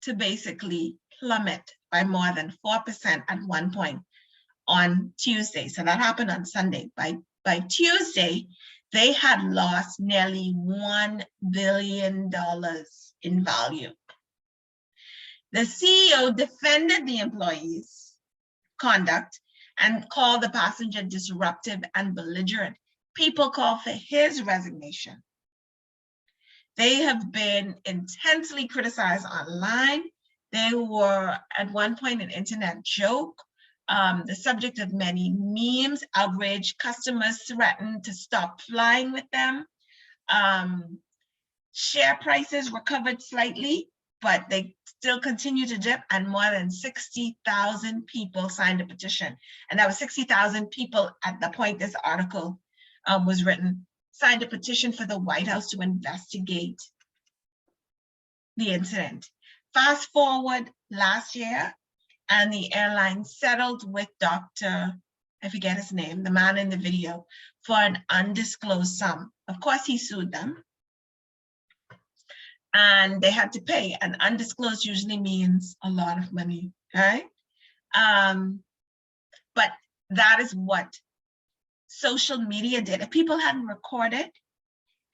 to basically plummet by more than 4% at one point on Tuesday. So that happened on Sunday. By Tuesday, they had lost nearly $1 billion in value. The CEO defended the employees' conduct and called the passenger disruptive and belligerent. People called for his resignation. They have been intensely criticized online. They were at one point an internet joke, the subject of many memes, outraged customers threatened to stop flying with them. Share prices recovered slightly, but they still continue to dip, and more than 60,000 people signed a petition. And that was 60,000 people at the point this article was written, signed a petition for the White House to investigate the incident. Fast forward last year, and the airline settled with Dr., I forget his name, the man in the video, for an undisclosed sum. Of course, he sued them. And they had to pay, and undisclosed usually means a lot of money, right? But that is what social media did. If people hadn't recorded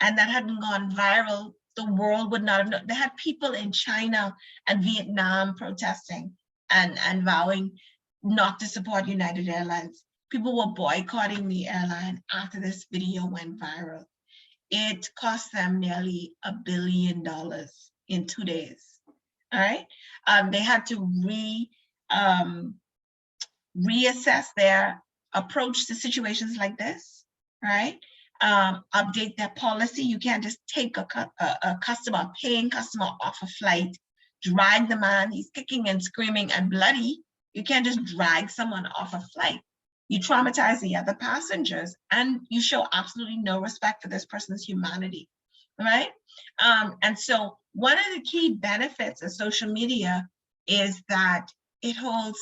and that hadn't gone viral, the world would not have known. They had people in China and Vietnam protesting and vowing not to support United Airlines. People were boycotting the airline after this video went viral. It cost them nearly $1 billion in 2 days, all right? They had to reassess their approach to situations like this, right? Update their policy. You can't just take a paying customer off a flight, drag the man, he's kicking and screaming and bloody. You can't just drag someone off a flight. you traumatize the other passengers, and you show absolutely no respect for this person's humanity, right? And so one of the key benefits of social media is that it holds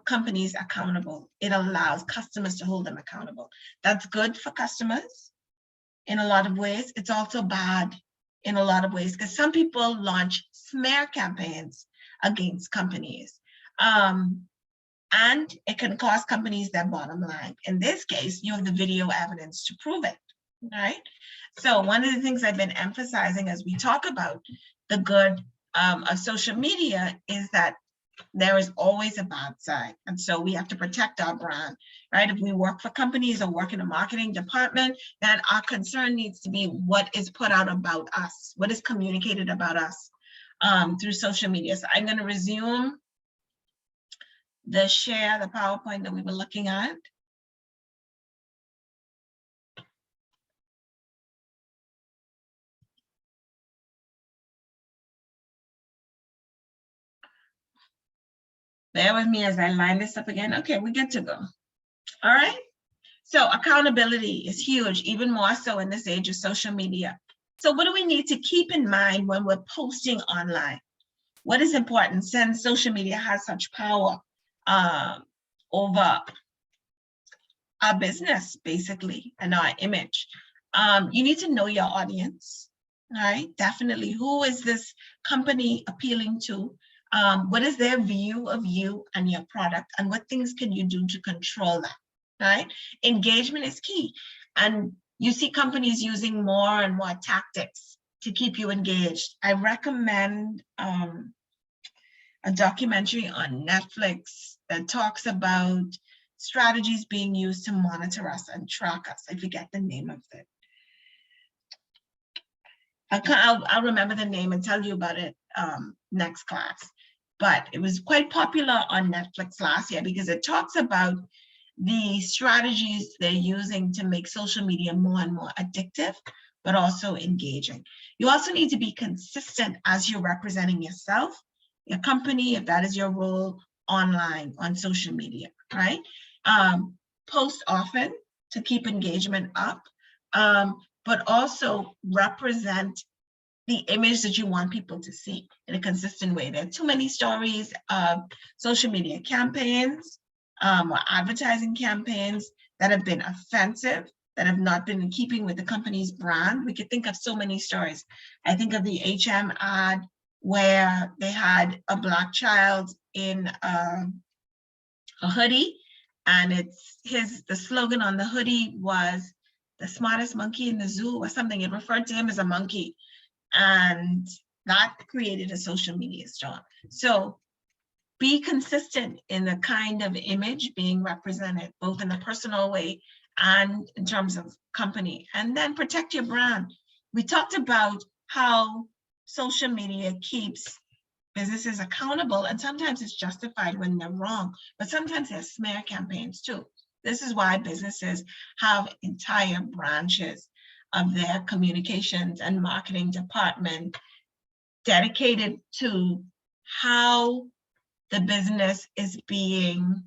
companies accountable. It allows customers to hold them accountable. That's good for customers in a lot of ways. It's also bad in a lot of ways, because some people launch smear campaigns against companies. And it can cost companies their bottom line. In this case, you have the video evidence to prove it, right? So one of the things I've been emphasizing as we talk about the good of social media is that there is always a bad side. And so we have to protect our brand, right? If we work for companies or work in a marketing department, then our concern needs to be what is put out about us, what is communicated about us through social media. So I'm going to resume the share, the PowerPoint that we were looking at. Bear with me as I line this up again. Okay, we're good to go. All right. So accountability is huge, even more so in this age of social media. So what do we need to keep in mind when we're posting online? What is important since social media has such power over our business, basically, and our image? You need to know your audience, right? Definitely. Who is this company appealing to? What is their view of you and your product, and what things can you do to control that, right? Engagement is key. And you see companies using more and more tactics to keep you engaged. I recommend a documentary on Netflix that talks about strategies being used to monitor us and track us. I forget the name of it. I'll remember the name and tell you about it next class. But it was quite popular on Netflix last year because it talks about the strategies they're using to make social media more and more addictive, but also engaging. You also need to be consistent as you're representing yourself, your company, if that is your role, online, on social media, right? Post often to keep engagement up, but also represent the image that you want people to see in a consistent way. There are too many stories of social media campaigns or advertising campaigns that have been offensive, that have not been in keeping with the company's brand. We could think of so many stories. I think of the HM ad where they had a Black child in a hoodie, and the slogan on the hoodie was the smartest monkey in the zoo or something. It referred to him as a monkey. And that created a social media storm. So be consistent in the kind of image being represented, both in a personal way and in terms of company, and then protect your brand. We talked about how social media keeps businesses accountable, and sometimes it's justified when they're wrong, but sometimes there's smear campaigns too. This is why businesses have entire branches of their communications and marketing department dedicated to how the business is being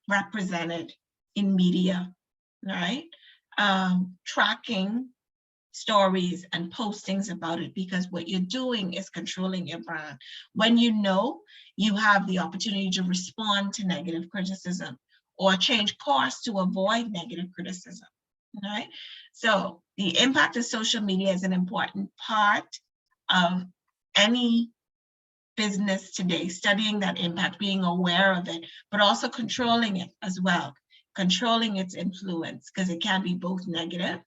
represented in media, right? Tracking stories and postings about it, because what you're doing is controlling your brand. When you know, you have the opportunity to respond to negative criticism or change course to avoid negative criticism, right? So the impact of social media is an important part of any business today, studying that impact, being aware of it, but also controlling it as well, controlling its influence, because it can be both negative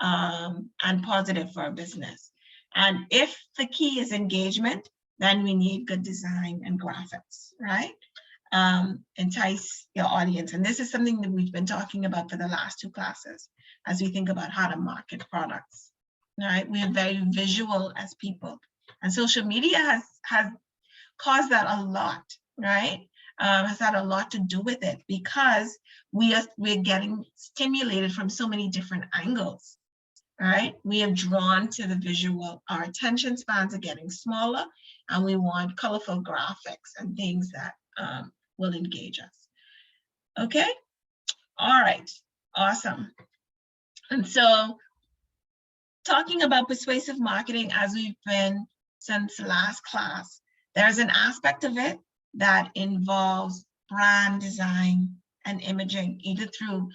and positive for a business. And if the key is engagement, then we need good design and graphics, right? Entice your audience. And this is something that we've been talking about for the last 2 classes as we think about how to market products, right? We are very visual as people, and social media has caused that a lot, right? Has had a lot to do with it, because we're getting stimulated from so many different angles, right? We are drawn to the visual. Our attention spans are getting smaller, and we want colorful graphics and things that will engage us. Okay. All right, awesome. And so talking about persuasive marketing, as we've been since last class, there's an aspect of it that involves brand design and imaging, either through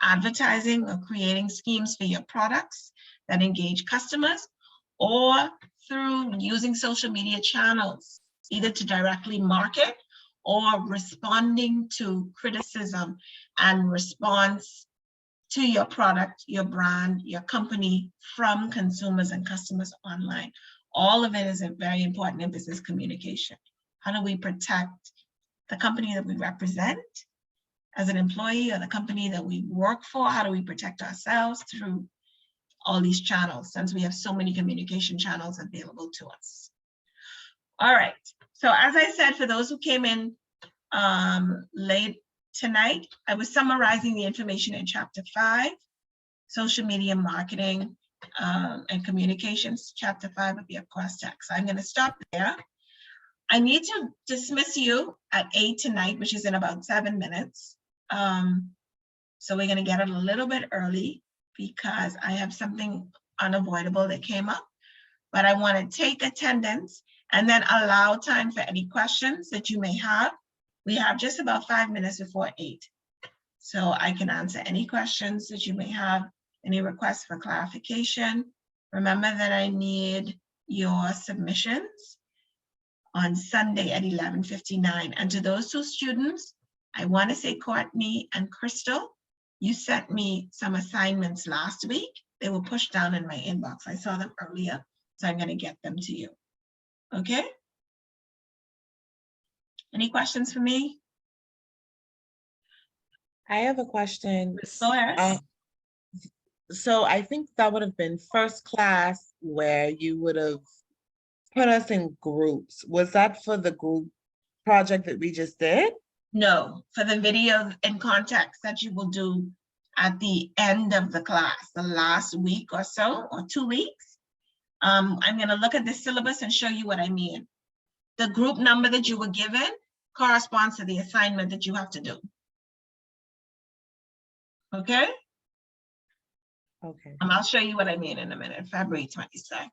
advertising or creating schemes for your products that engage customers, or through using social media channels, either to directly market or responding to criticism and response to your product, your brand, your company from consumers and customers online. All of it is very important in business communication. How do we protect the company that we represent as an employee, or the company that we work for? How do we protect ourselves through all these channels, since we have so many communication channels available to us? All right, so as I said, for those who came in late tonight, I was summarizing the information in chapter 5, social media marketing and communications, chapter 5 of your course text. I'm going to stop there. I need to dismiss you at 8 tonight, which is in about 7 minutes. So we're going to get it a little bit early because I have something unavoidable that came up, but I want to take attendance and then allow time for any questions that you may have. We have just about 5 minutes before 8. So I can answer any questions that you may have, any requests for clarification. Remember that I need your submissions on Sunday at 11:59. And to those 2 students, I want to say Courtney and Crystal, you sent me some assignments last week. They were pushed down in my inbox. I saw them earlier, so I'm going to get them to you. Okay? Any questions for me? I have a question. Go ahead. So I think that would have been first class where you would have put us in groups. Was that for the group project that we just did? No, for the video in context that you will do at the end of the class, the last week or so, or 2 weeks. I'm going to look at the syllabus and show you what I mean. The group number that you were given corresponds to the assignment that you have to do. Okay? Okay. I'll show you what I mean in a minute. February 22nd.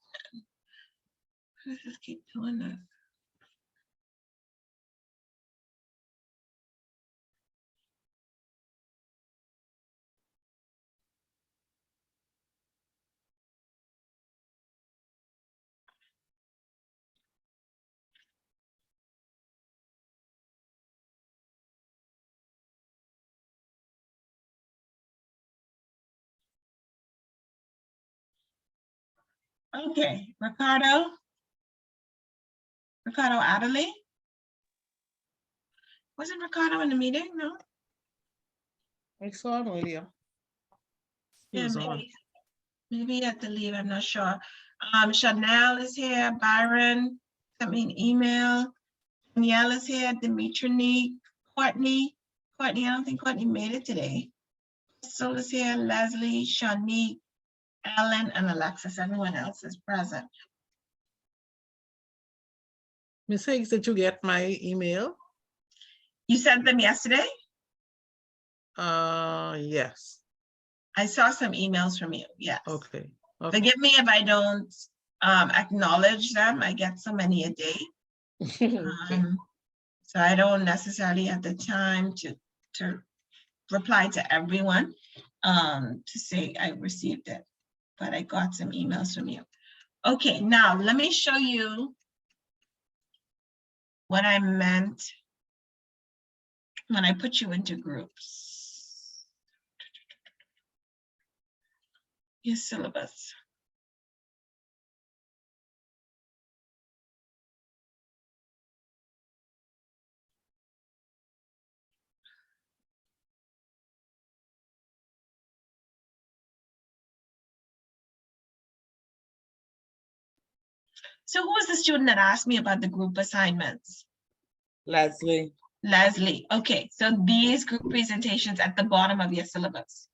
Let's just keep doing this. Okay, Ricardo Adderley. Wasn't Ricardo in the meeting? No. I saw him earlier. He Yeah, was on. maybe he had to leave, I'm not sure. Chanel is here, Byron sent me an email. Danielle is here, Dimitri, Courtney, I don't think Courtney made it today. Crystal is here, Leslie, Shanique, Ellen, and Alexis. Everyone else is present. Miss Higgs, did you get my email? You sent them yesterday? Yes. I saw some emails from you, yes. Okay. Forgive me if I don't acknowledge them. I get so many a day. So I don't necessarily have the time to reply to everyone to say I received it, but I got some emails from you. Okay, now let me show you what I meant when I put you into groups. Your syllabus. So who was the student that asked me about the group assignments? Leslie. Leslie, okay, so these group presentations at the bottom of your syllabus.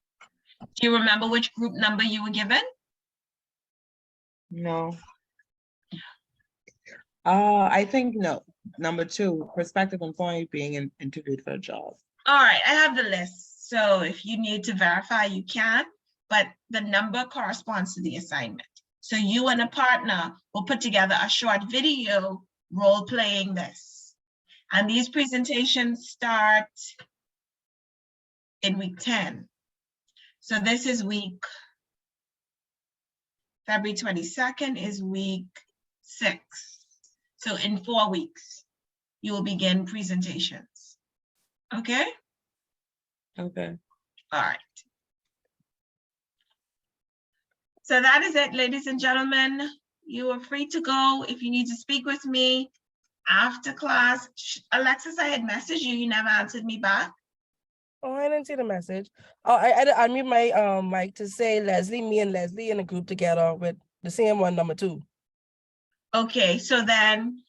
Do you remember which group number you were given? No. I think no. Number 2, prospective employee being interviewed for a job. All right, I have the list. So if you need to verify, you can, but the number corresponds to the assignment. So you and a partner will put together a short video role playing this. And these presentations start in week 10. So this is February 22nd is week 6. So in 4 weeks, you will begin presentations. Okay? Okay. All right. So that is it, ladies and gentlemen. You are free to go. If you need to speak with me after class. Alexis, I had messaged you. You never answered me back. Oh, I didn't see the message. Oh, I unmute my mic to say me and Leslie in a group together with the same one, number 2. Okay, so then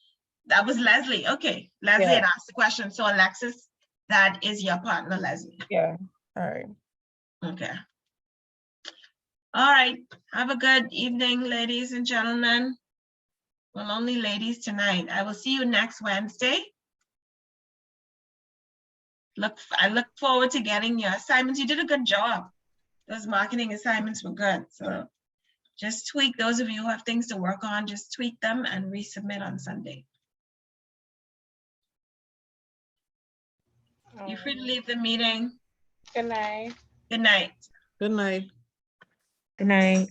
that was Leslie. Okay, Leslie had Yeah. asked the question. So Alexis, that is your partner, Leslie. Yeah. All right. Okay. All right. Have a good evening, ladies and gentlemen. Well, only ladies tonight. I will see you next Wednesday. I look forward to getting your assignments. You did a good job. Those marketing assignments were good. So just tweak, those of you who have things to work on, just tweak them and resubmit on Sunday. You're free to leave the meeting. Good night. Good night. Good night. Good night.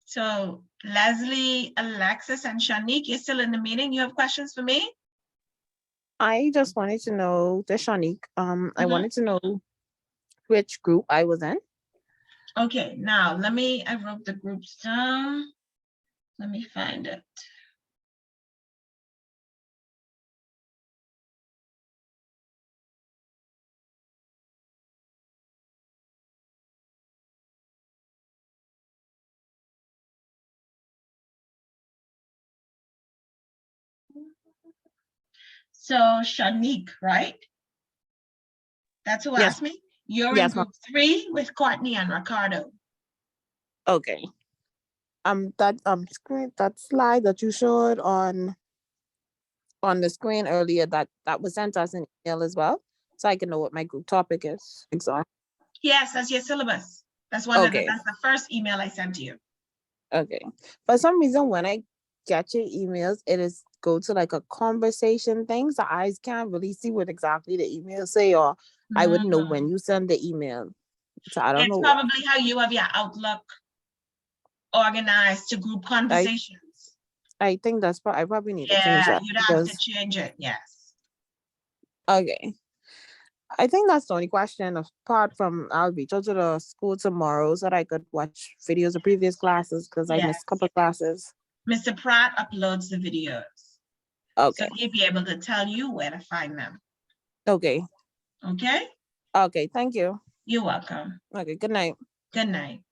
So Leslie, Alexis, and Shanique, you're still in the meeting. You have questions for me? I just wanted to know, the Shanique, I Mhm. wanted to know which group I was in. Okay, now I wrote the groups down. Let me find it. So Shanique, right? That's who Yes. asked me? You're in Yes, ma'am. group 3 with Courtney and Ricardo. Okay. That slide that you showed on the screen earlier, that was sent us an email as well, so I can know what my group topic is. Exactly. Yes, that's your syllabus. That's Okay. that's the first email I sent to you. Okay. For some reason, when I get your emails, it is go to like a conversation thing, so I can't really see what exactly the email say, or I wouldn't know when you send the email. So I don't It's know. probably how you have your Outlook organized to group conversations. I think that's I probably need to change Yeah, that. you'd have to because- change it, yes. Okay. I think that's the only question. Apart from, I'll reach out to the school tomorrow so that I could watch videos of previous classes because I Yes. missed a couple of classes. Mr. Pratt uploads the videos. Okay. So he'll be able to tell you where to find them. Okay. Okay? Okay. Thank you. You're welcome. Okay. Good night. Good night.